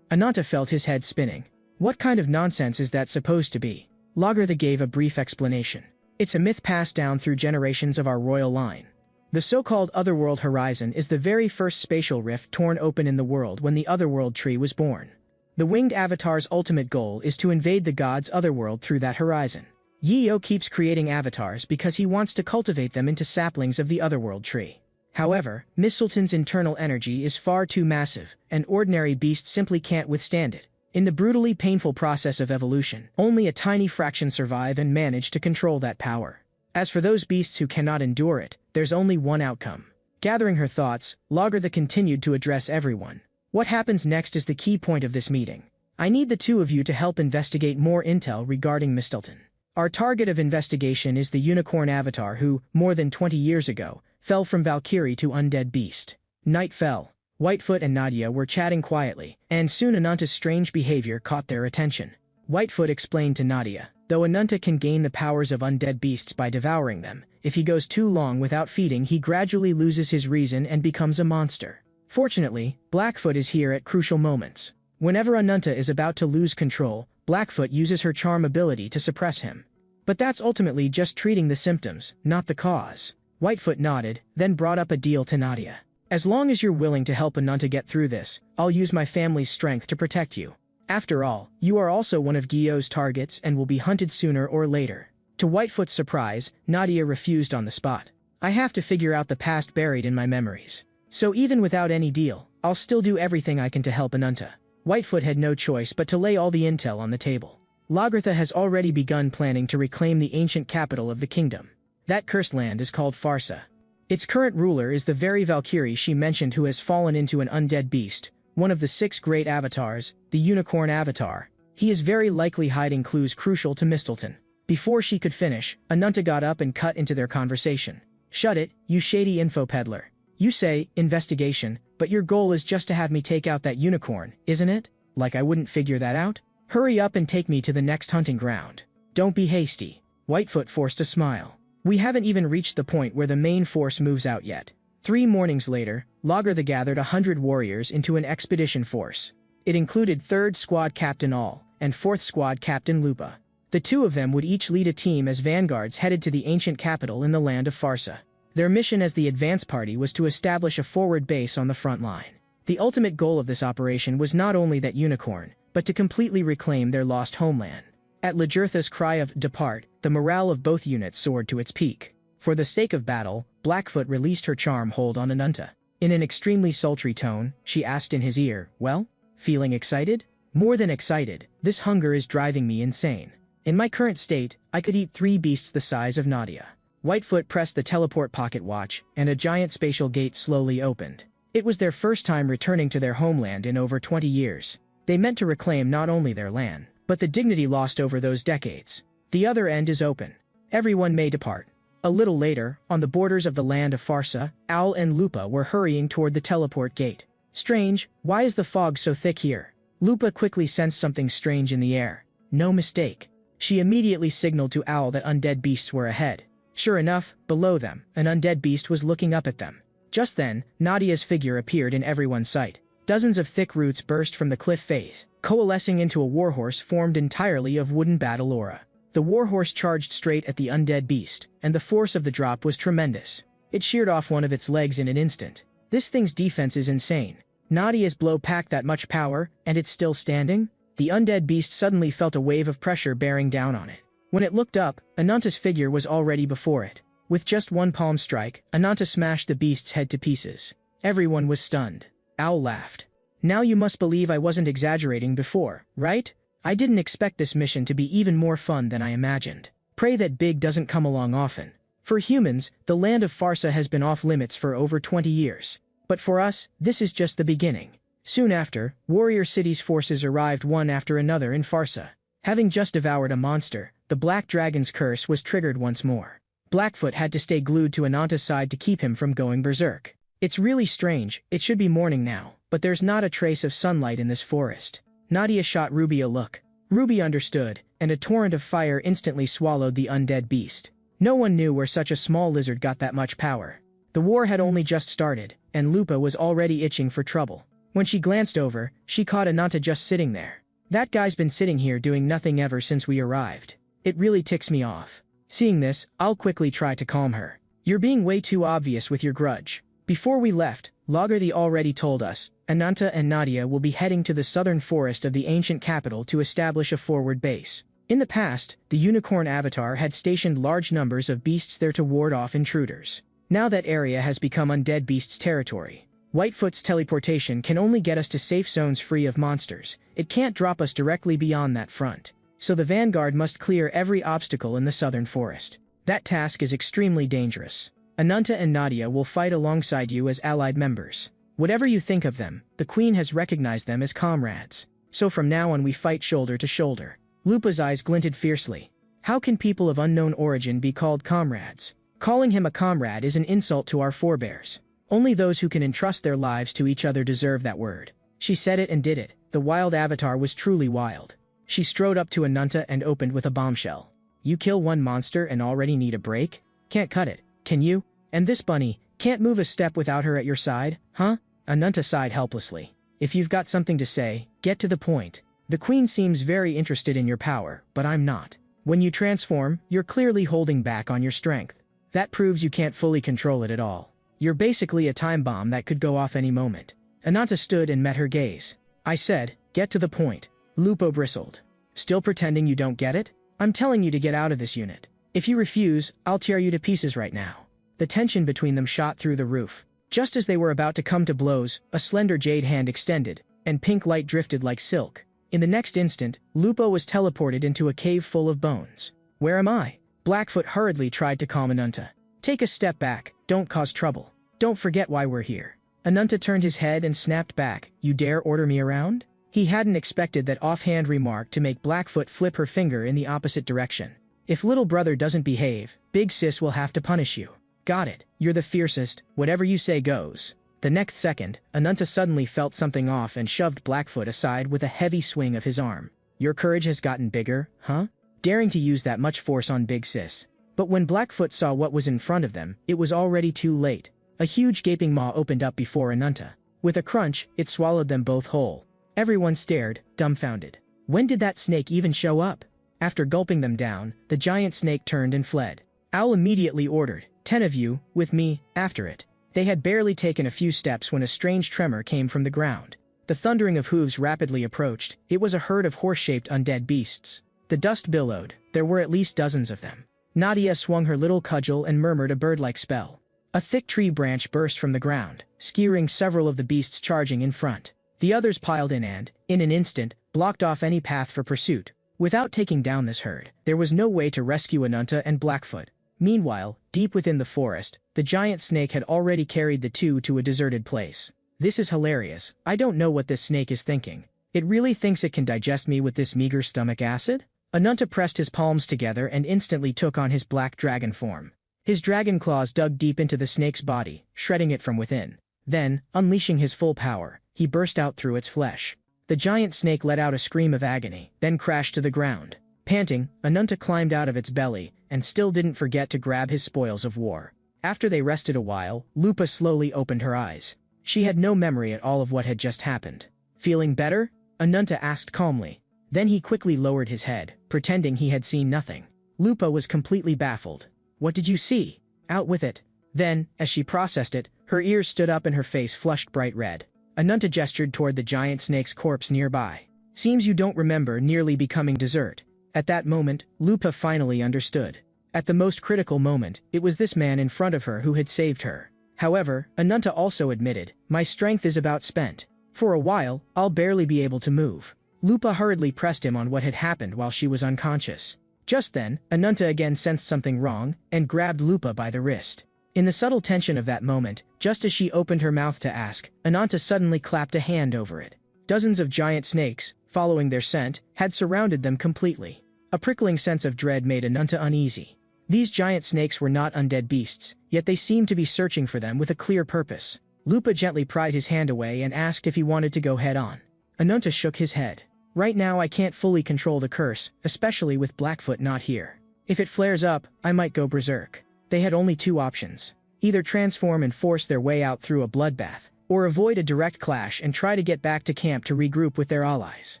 Ananta felt his head spinning. What kind of nonsense is that supposed to be? Lagertha gave a brief explanation. It's a myth passed down through generations of our royal line. The so-called Otherworld Horizon is the very first spatial rift torn open in the world when the Otherworld tree was born. The winged avatar's ultimate goal is to invade the gods' otherworld through that horizon. Yi-Oh keeps creating avatars because he wants to cultivate them into saplings of the Otherworld tree. However, Mistleton's internal energy is far too massive, and ordinary beasts simply can't withstand it. In the brutally painful process of evolution, only a tiny fraction survive and manage to control that power. As for those beasts who cannot endure it, there's only one outcome. Gathering her thoughts, Lagertha continued to address everyone. What happens next is the key point of this meeting. I need the two of you to help investigate more intel regarding Mistleton. Our target of investigation is the unicorn avatar who, more than 20 years ago, fell from Valkyrie to undead beast. Night fell. Whitefoot and Nadia were chatting quietly, and soon Ananta's strange behavior caught their attention. Whitefoot explained to Nadia, though Ananta can gain the powers of undead beasts by devouring them, if he goes too long without feeding he gradually loses his reason and becomes a monster. Fortunately, Blackfoot is here at crucial moments. Whenever Ananta is about to lose control, Blackfoot uses her charm ability to suppress him. But that's ultimately just treating the symptoms, not the cause. Whitefoot nodded, then brought up a deal to Nadia. As long as you're willing to help Ananta get through this, I'll use my family's strength to protect you. After all, you are also one of Guyo's targets and will be hunted sooner or later. To Whitefoot's surprise, Nadia refused on the spot. I have to figure out the past buried in my memories. So even without any deal, I'll still do everything I can to help Ananta. Whitefoot had no choice but to lay all the intel on the table. Lagertha has already begun planning to reclaim the ancient capital of the kingdom. That cursed land is called Farsa. Its current ruler is the very Valkyrie she mentioned who has fallen into an undead beast, one of the 6 great avatars, the unicorn avatar. He is very likely hiding clues crucial to Mistleton. Before she could finish, Ananta got up and cut into their conversation. Shut it, you shady info peddler. You say, investigation, but your goal is just to have me take out that unicorn, isn't it? Like I wouldn't figure that out? Hurry up and take me to the next hunting ground. Don't be hasty. Whitefoot forced a smile. We haven't even reached the point where the main force moves out yet. 3 mornings later, Lagertha gathered 100 warriors into an expedition force. It included 3rd Squad Captain All and 4th Squad Captain Lupa. The 2 of them would each lead a team as vanguards headed to the ancient capital in the land of Farsa. Their mission as the advance party was to establish a forward base on the front line. The ultimate goal of this operation was not only that unicorn, but to completely reclaim their lost homeland. At Lagertha's cry of "Depart," the morale of both units soared to its peak. For the sake of battle, Blackfoot released her charm hold on Ananta. In an extremely sultry tone, she asked in his ear, "Well, feeling excited?" "More than excited, this hunger is driving me insane. In my current state, I could eat 3 beasts the size of Nadia." Whitefoot pressed the teleport pocket watch, and a giant spatial gate slowly opened. It was their first time returning to their homeland in over 20 years. They meant to reclaim not only their land, but the dignity lost over those decades. The other end is open. Everyone may depart. A little later, on the borders of the land of Farsa, Owl and Lupa were hurrying toward the teleport gate. Strange, why is the fog so thick here? Lupa quickly sensed something strange in the air. No mistake. She immediately signaled to Owl that undead beasts were ahead. Sure enough, below them, an undead beast was looking up at them. Just then, Nadia's figure appeared in everyone's sight. Dozens of thick roots burst from the cliff face, coalescing into a warhorse formed entirely of wooden battle aura. The warhorse charged straight at the undead beast, and the force of the drop was tremendous. It sheared off one of its legs in an instant. This thing's defense is insane. Nadia's blow packed that much power, and it's still standing? The undead beast suddenly felt a wave of pressure bearing down on it. When it looked up, Ananta's figure was already before it. With just one palm strike, Ananta smashed the beast's head to pieces. Everyone was stunned. Owl laughed. Now you must believe I wasn't exaggerating before, right? I didn't expect this mission to be even more fun than I imagined. Pray that big doesn't come along often. For humans, the land of Farsa has been off limits for over 20 years. But for us, this is just the beginning. Soon after, Warrior City's forces arrived one after another in Farsa. Having just devoured a monster, the Black Dragon's curse was triggered once more. Blackfoot had to stay glued to Ananta's side to keep him from going berserk. It's really strange, it should be morning now, but there's not a trace of sunlight in this forest. Nadia shot Ruby a look. Ruby understood, and a torrent of fire instantly swallowed the undead beast. No one knew where such a small lizard got that much power. The war had only just started, and Lupa was already itching for trouble. When she glanced over, she caught Ananta just sitting there. That guy's been sitting here doing nothing ever since we arrived. It really ticks me off. Seeing this, I'll quickly try to calm her. You're being way too obvious with your grudge. Before we left, Lagarthe already told us, Ananta and Nadia will be heading to the southern forest of the ancient capital to establish a forward base. In the past, the Unicorn Avatar had stationed large numbers of beasts there to ward off intruders. Now that area has become undead beasts' territory. Whitefoot's teleportation can only get us to safe zones free of monsters. It can't drop us directly beyond that front. So the Vanguard must clear every obstacle in the southern forest. That task is extremely dangerous. Ananta and Nadia will fight alongside you as allied members. Whatever you think of them, the Queen has recognized them as comrades. So from now on we fight shoulder to shoulder. Lupa's eyes glinted fiercely. How can people of unknown origin be called comrades? Calling him a comrade is an insult to our forebears. Only those who can entrust their lives to each other deserve that word. She said it and did it. The wild avatar was truly wild. She strode up to Ananta and opened with a bombshell. You kill one monster and already need a break? Can't cut it, can you? And this bunny, can't move a step without her at your side, huh? Ananta sighed helplessly. If you've got something to say, get to the point. The Queen seems very interested in your power, but I'm not. When you transform, you're clearly holding back on your strength. That proves you can't fully control it at all. You're basically a time bomb that could go off any moment. Ananta stood and met her gaze. I said, get to the point. Lupo bristled. Still pretending you don't get it? I'm telling you to get out of this unit. If you refuse, I'll tear you to pieces right now. The tension between them shot through the roof. Just as they were about to come to blows, a slender jade hand extended, and pink light drifted like silk. In the next instant, Lupo was teleported into a cave full of bones. Where am I? Blackfoot hurriedly tried to calm Ananta. Take a step back, don't cause trouble. Don't forget why we're here. Ananta turned his head and snapped back. You dare order me around? He hadn't expected that offhand remark to make Blackfoot flip her finger in the opposite direction. If little brother doesn't behave, big sis will have to punish you. Got it, you're the fiercest, whatever you say goes. The next second, Ananta suddenly felt something off and shoved Blackfoot aside with a heavy swing of his arm. Your courage has gotten bigger, huh? Daring to use that much force on big sis. But when Blackfoot saw what was in front of them, it was already too late. A huge gaping maw opened up before Ananta. With a crunch, it swallowed them both whole. Everyone stared, dumbfounded. When did that snake even show up? After gulping them down, the giant snake turned and fled. Owl immediately ordered, 10 of you, with me, after it. They had barely taken a few steps when a strange tremor came from the ground. The thundering of hooves rapidly approached. It was a herd of horse-shaped undead beasts. The dust billowed. There were at least dozens of them. Nadia swung her little cudgel and murmured a bird-like spell. A thick tree branch burst from the ground, skewering several of the beasts charging in front. The others piled in and, in an instant, blocked off any path for pursuit. Without taking down this herd, there was no way to rescue Ananta and Blackfoot. Meanwhile, deep within the forest, the giant snake had already carried the two to a deserted place. This is hilarious. I don't know what this snake is thinking. It really thinks it can digest me with this meager stomach acid? Ananta pressed his palms together and instantly took on his black dragon form. His dragon claws dug deep into the snake's body, shredding it from within. Then, unleashing his full power, he burst out through its flesh. The giant snake let out a scream of agony, then crashed to the ground. Panting, Ananta climbed out of its belly, and still didn't forget to grab his spoils of war. After they rested a while, Lupa slowly opened her eyes. She had no memory at all of what had just happened. "Feeling better?" Ananta asked calmly. Then he quickly lowered his head, pretending he had seen nothing. Lupa was completely baffled. "What did you see?" "Out with it." Then, as she processed it, her ears stood up and her face flushed bright red. Ananta gestured toward the giant snake's corpse nearby. "Seems you don't remember nearly becoming dessert." At that moment, Lupa finally understood. At the most critical moment, it was this man in front of her who had saved her. However, Ananta also admitted, "My strength is about spent. For a while, I'll barely be able to move." Lupa hurriedly pressed him on what had happened while she was unconscious. Just then, Ananta again sensed something wrong, and grabbed Lupa by the wrist. In the subtle tension of that moment, just as she opened her mouth to ask, Ananta suddenly clapped a hand over it. Dozens of giant snakes, following their scent, had surrounded them completely. A prickling sense of dread made Ananta uneasy. These giant snakes were not undead beasts, yet they seemed to be searching for them with a clear purpose. Lupa gently pried his hand away and asked if he wanted to go head-on. Ananta shook his head. "Right now I can't fully control the curse, especially with Blackfoot not here. If it flares up, I might go berserk." They had only two options. Either transform and force their way out through a bloodbath, or avoid a direct clash and try to get back to camp to regroup with their allies.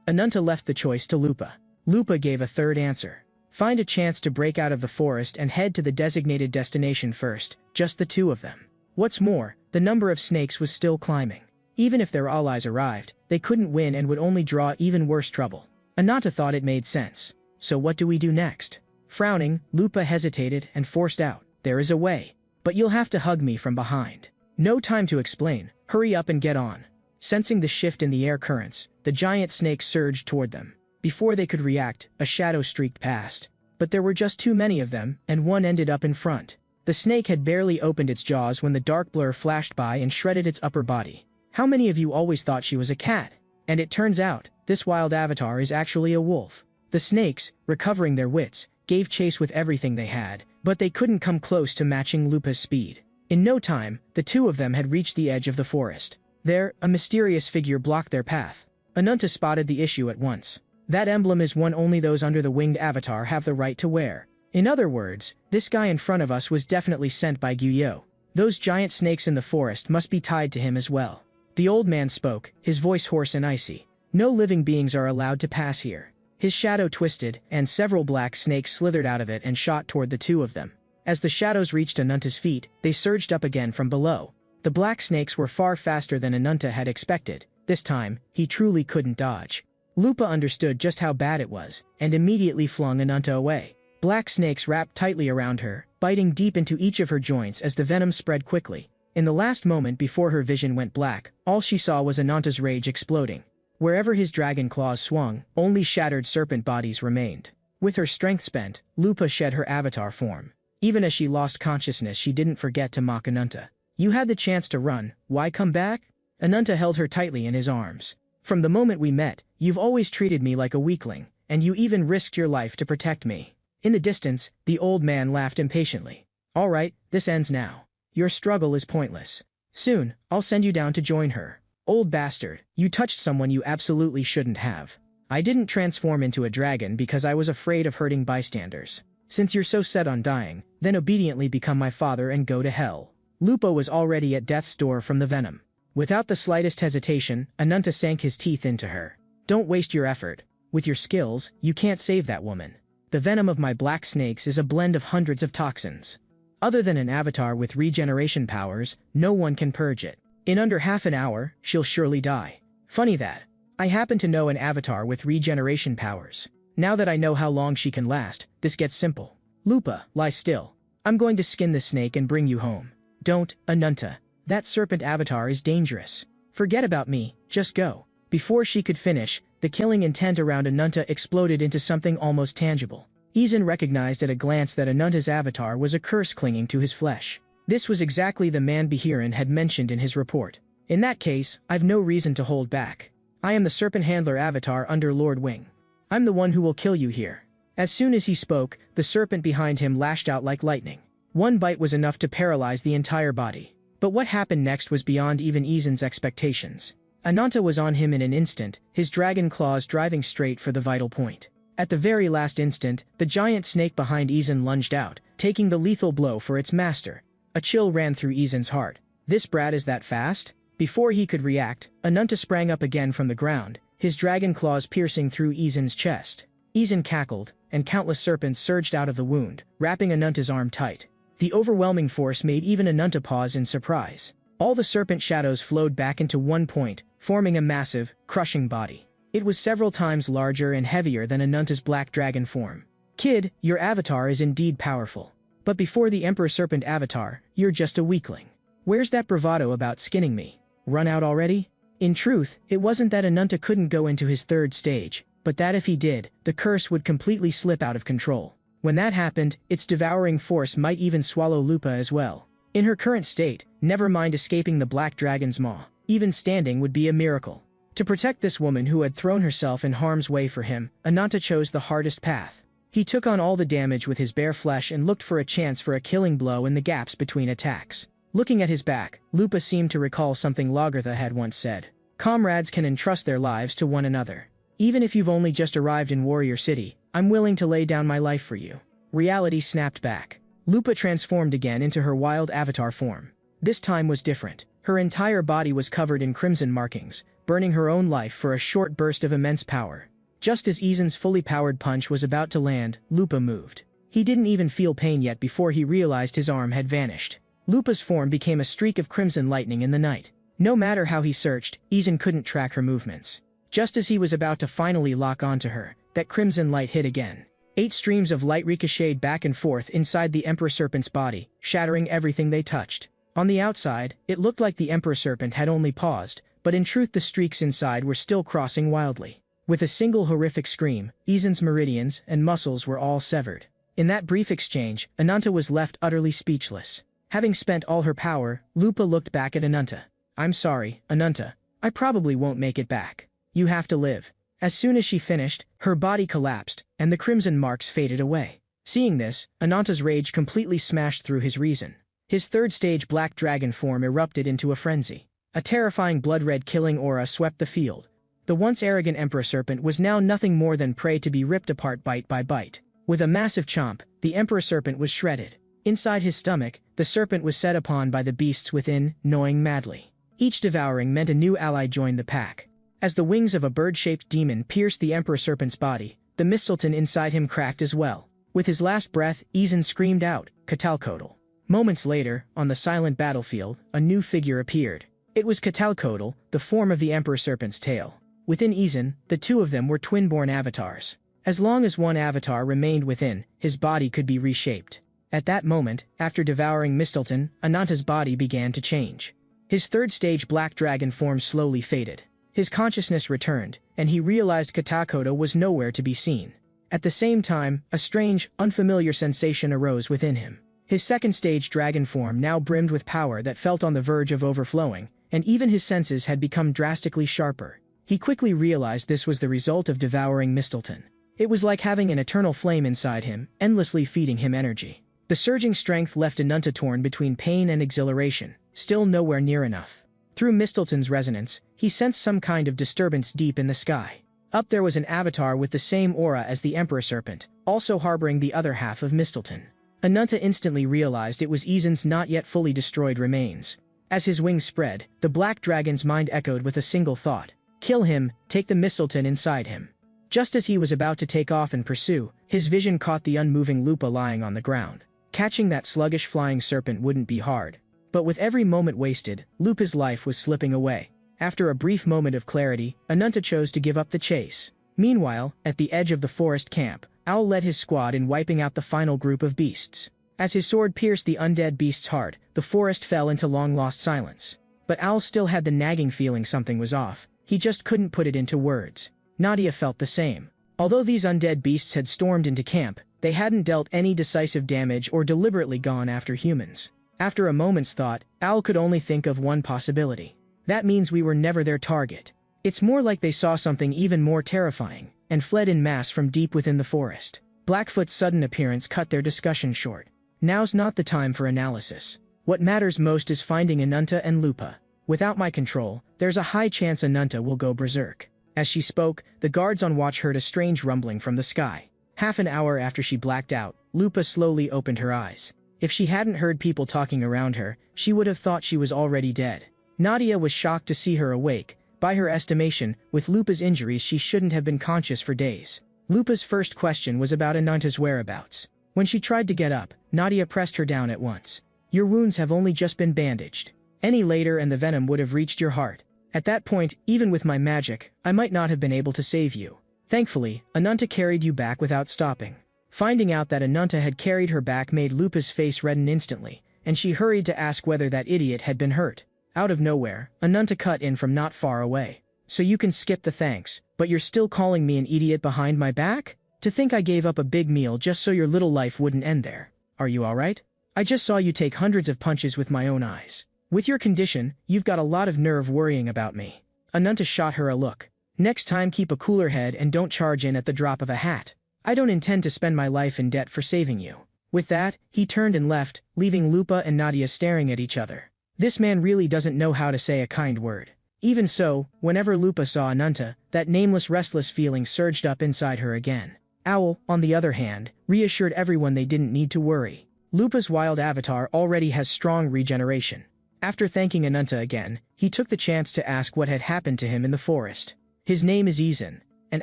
Ananta left the choice to Lupa. Lupa gave a third answer. Find a chance to break out of the forest and head to the designated destination first, just the two of them. What's more, the number of snakes was still climbing. Even if their allies arrived, they couldn't win and would only draw even worse trouble. Ananta thought it made sense. "So what do we do next?" Frowning, Lupa hesitated and forced out, "There is a way. But you'll have to hug me from behind." "No time to explain. Hurry up and get on." Sensing the shift in the air currents, the giant snakes surged toward them. Before they could react, a shadow streaked past. But there were just too many of them, and one ended up in front. The snake had barely opened its jaws when the dark blur flashed by and shredded its upper body. "How many of you always thought she was a cat? And it turns out, this wild avatar is actually a wolf." The snakes, recovering their wits, gave chase with everything they had, but they couldn't come close to matching Lupa's speed. In no time, the two of them had reached the edge of the forest. There, a mysterious figure blocked their path. Ananta spotted the issue at once. That emblem is one only those under the winged avatar have the right to wear. In other words, this guy in front of us was definitely sent by Guyo. Those giant snakes in the forest must be tied to him as well. The old man spoke, his voice hoarse and icy. "No living beings are allowed to pass here." His shadow twisted, and several black snakes slithered out of it and shot toward the two of them. As the shadows reached Ananta's feet, they surged up again from below. The black snakes were far faster than Ananta had expected. This time, he truly couldn't dodge. Lupa understood just how bad it was, and immediately flung Ananta away. Black snakes wrapped tightly around her, biting deep into each of her joints as the venom spread quickly. In the last moment before her vision went black, all she saw was Ananta's rage exploding. Wherever his dragon claws swung, only shattered serpent bodies remained. With her strength spent, Lupa shed her avatar form. Even as she lost consciousness, she didn't forget to mock Ananta. "You had the chance to run, why come back?" Ananta held her tightly in his arms. "From the moment we met, you've always treated me like a weakling, and you even risked your life to protect me." In the distance, the old man laughed impatiently. "All right, this ends now. Your struggle is pointless. Soon, I'll send you down to join her." "Old bastard, you touched someone you absolutely shouldn't have." "I didn't transform into a dragon because I was afraid of hurting bystanders. Since you're so set on dying, then obediently become my father and go to hell." Lupa was already at death's door from the venom. Without the slightest hesitation, Ananta sank his teeth into her. "Don't waste your effort. With your skills, you can't save that woman. The venom of my black snakes is a blend of hundreds of toxins. Other than an avatar with regeneration powers, no one can purge it. In under half an hour, she'll surely die. Funny that. I happen to know an avatar with regeneration powers. Now that I know how long she can last, this gets simple. Lupa, lie still. I'm going to skin the snake and bring you home." "Don't, Ananta. That serpent avatar is dangerous. Forget about me, just go." Before she could finish, the killing intent around Ananta exploded into something almost tangible. Izan recognized at a glance that Ananta's avatar was a curse clinging to his flesh. This was exactly the man Behiran had mentioned in his report. "In that case, I've no reason to hold back. I am the Serpent Handler avatar under Lord Wing. I'm the one who will kill you here." As soon as he spoke, the serpent behind him lashed out like lightning. One bite was enough to paralyze the entire body. But what happened next was beyond even Izin's expectations. Ananta was on him in an instant, his dragon claws driving straight for the vital point. At the very last instant, the giant snake behind Izin lunged out, taking the lethal blow for its master. A chill ran through Izin's heart. This brat is that fast? Before he could react, Ananta sprang up again from the ground, his dragon claws piercing through Izin's chest. Izin cackled, and countless serpents surged out of the wound, wrapping Ananta's arm tight. The overwhelming force made even Ananta pause in surprise. All the serpent shadows flowed back into one point, forming a massive, crushing body. It was several times larger and heavier than Ananta's black dragon form. Kid, your avatar is indeed powerful. But before the Emperor Serpent avatar, you're just a weakling. Where's that bravado about skinning me? Run out already? In truth, it wasn't that Ananta couldn't go into his third stage, but that if he did, the curse would completely slip out of control. When that happened, its devouring force might even swallow Lupa as well. In her current state, never mind escaping the black dragon's maw, even standing would be a miracle. To protect this woman who had thrown herself in harm's way for him, Ananta chose the hardest path. He took on all the damage with his bare flesh and looked for a chance for a killing blow in the gaps between attacks. Looking at his back, Lupa seemed to recall something Lagartha had once said. Comrades can entrust their lives to one another. Even if you've only just arrived in Warrior City, I'm willing to lay down my life for you. Reality snapped back. Lupa transformed again into her wild avatar form. This time was different. Her entire body was covered in crimson markings, burning her own life for a short burst of immense power. Just as Izin's fully powered punch was about to land, Lupa moved. He didn't even feel pain yet before he realized his arm had vanished. Lupa's form became a streak of crimson lightning in the night. No matter how he searched, Izin couldn't track her movements. Just as he was about to finally lock onto her, that crimson light hit again. 8 streams of light ricocheted back and forth inside the Emperor Serpent's body, shattering everything they touched. On the outside, it looked like the Emperor Serpent had only paused, but in truth the streaks inside were still crossing wildly. With a single horrific scream, Izin's meridians and muscles were all severed. In that brief exchange, Ananta was left utterly speechless. Having spent all her power, Lupa looked back at Ananta. I'm sorry, Ananta. I probably won't make it back. You have to live. As soon as she finished, her body collapsed, and the crimson marks faded away. Seeing this, Ananta's rage completely smashed through his reason. His third-stage black dragon form erupted into a frenzy. A terrifying blood-red killing aura swept the field. The once arrogant Emperor Serpent was now nothing more than prey to be ripped apart bite by bite. With a massive chomp, the Emperor Serpent was shredded. Inside his stomach, the serpent was set upon by the beasts within, gnawing madly. Each devouring meant a new ally joined the pack. As the wings of a bird-shaped demon pierced the Emperor Serpent's body, the Mistletoe inside him cracked as well. With his last breath, Izin screamed out, Quetzalcoatl. Moments later, on the silent battlefield, a new figure appeared. It was Quetzalcoatl, the form of the Emperor Serpent's tail. Within Izin, the two of them were twin-born avatars. As long as one avatar remained within, his body could be reshaped. At that moment, after devouring Mistletoe, Ananta's body began to change. His third-stage black dragon form slowly faded. His consciousness returned, and he realized Quetzalcoatl was nowhere to be seen. At the same time, a strange, unfamiliar sensation arose within him. His second-stage dragon form now brimmed with power that felt on the verge of overflowing, and even his senses had become drastically sharper. He quickly realized this was the result of devouring Mistletoe. It was like having an eternal flame inside him, endlessly feeding him energy. The surging strength left Ananta torn between pain and exhilaration, still nowhere near enough. Through Mistletoe's resonance, he sensed some kind of disturbance deep in the sky. Up there was an avatar with the same aura as the Emperor Serpent, also harboring the other half of Mistletoe. Ananta instantly realized it was Izin's not yet fully destroyed remains. As his wings spread, the black dragon's mind echoed with a single thought. Kill him, take the Mistletoe inside him. Just as he was about to take off and pursue, his vision caught the unmoving Lupa lying on the ground. Catching that sluggish flying serpent wouldn't be hard. But with every moment wasted, Lupa's life was slipping away. After a brief moment of clarity, Ananta chose to give up the chase. Meanwhile, at the edge of the forest camp, Owl led his squad in wiping out the final group of beasts. As his sword pierced the undead beast's heart, the forest fell into long-lost silence. But Owl still had the nagging feeling something was off. He just couldn't put it into words. Nadia felt the same. Although these undead beasts had stormed into camp, they hadn't dealt any decisive damage or deliberately gone after humans. After a moment's thought, Owl could only think of one possibility. That means we were never their target. It's more like they saw something even more terrifying, and fled in mass from deep within the forest. Blackfoot's sudden appearance cut their discussion short. Now's not the time for analysis. What matters most is finding Ananta and Lupa. Without my control, there's a high chance Ananta will go berserk. As she spoke, the guards on watch heard a strange rumbling from the sky. Half an hour after she blacked out, Lupa slowly opened her eyes. If she hadn't heard people talking around her, she would have thought she was already dead. Nadia was shocked to see her awake. By her estimation, with Lupa's injuries she shouldn't have been conscious for days. Lupa's first question was about Ananta's whereabouts. When she tried to get up, Nadia pressed her down at once. Your wounds have only just been bandaged. Any later and the venom would have reached your heart. At that point, even with my magic, I might not have been able to save you. Thankfully, Ananta carried you back without stopping. Finding out that Ananta had carried her back made Lupa's face redden instantly, and she hurried to ask whether that idiot had been hurt. Out of nowhere, Ananta cut in from not far away. So you can skip the thanks, but you're still calling me an idiot behind my back? To think I gave up a big meal just so your little life wouldn't end there. Are you alright? I just saw you take hundreds of punches with my own eyes. With your condition, you've got a lot of nerve worrying about me. Ananta shot her a look. Next time keep a cooler head and don't charge in at the drop of a hat. I don't intend to spend my life in debt for saving you. With that, he turned and left, leaving Lupa and Nadia staring at each other. This man really doesn't know how to say a kind word. Even so, whenever Lupa saw Ananta, that nameless restless feeling surged up inside her again. Owl, on the other hand, reassured everyone they didn't need to worry. Lupa's wild avatar already has strong regeneration. After thanking Ananta again, he took the chance to ask what had happened to him in the forest. His name is Izan, an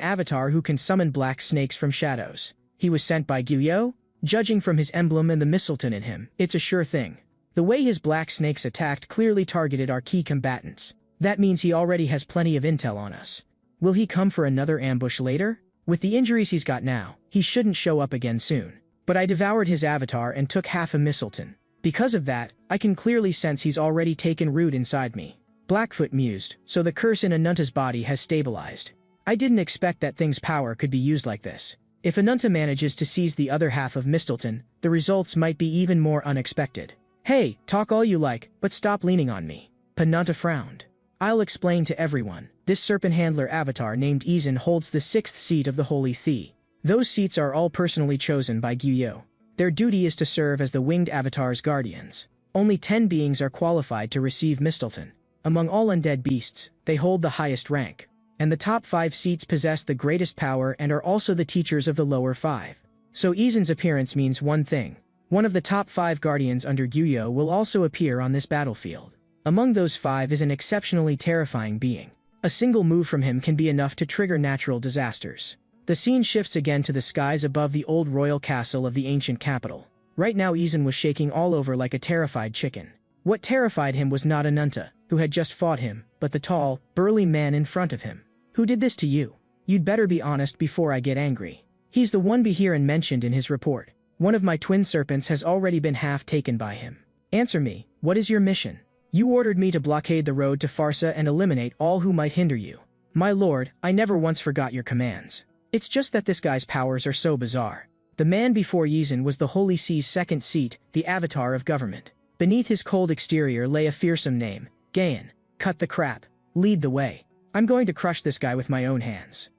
avatar who can summon black snakes from shadows. He was sent by Guyo? Judging from his emblem and the mistletoe in him, it's a sure thing. The way his black snakes attacked clearly targeted our key combatants. That means he already has plenty of intel on us. Will he come for another ambush later? With the injuries he's got now, he shouldn't show up again soon. But I devoured his avatar and took half a mistletoe. Because of that, I can clearly sense he's already taken root inside me. Blackfoot mused, so the curse in Ananta's body has stabilized. I didn't expect that thing's power could be used like this. If Ananta manages to seize the other half of Mistelton, the results might be even more unexpected. Hey, talk all you like, but stop leaning on me. Ananta frowned. I'll explain to everyone. This serpent handler avatar named Izan holds the 6th seat of the Holy See. Those seats are all personally chosen by Guyo. Their duty is to serve as the winged avatar's guardians. Only 10 beings are qualified to receive Mistelton. Among all undead beasts, they hold the highest rank. And the top 5 seats possess the greatest power and are also the teachers of the lower 5. So Izan's appearance means one thing. One of the top 5 guardians under Guyo will also appear on this battlefield. Among those 5 is an exceptionally terrifying being. A single move from him can be enough to trigger natural disasters. The scene shifts again to the skies above the old royal castle of the ancient capital. Right now Izan was shaking all over like a terrified chicken. What terrified him was not Ananta, who had just fought him, but the tall, burly man in front of him. Who did this to you? You'd better be honest before I get angry. He's the one Behiran mentioned in his report. One of my twin serpents has already been half taken by him. Answer me, what is your mission? You ordered me to blockade the road to Farsa and eliminate all who might hinder you. My lord, I never once forgot your commands. It's just that this guy's powers are so bizarre. The man before Izan was the Holy See's 2nd seat, the avatar of government. Beneath his cold exterior lay a fearsome name, Gayan. Cut the crap. Lead the way. I'm going to crush this guy with my own hands.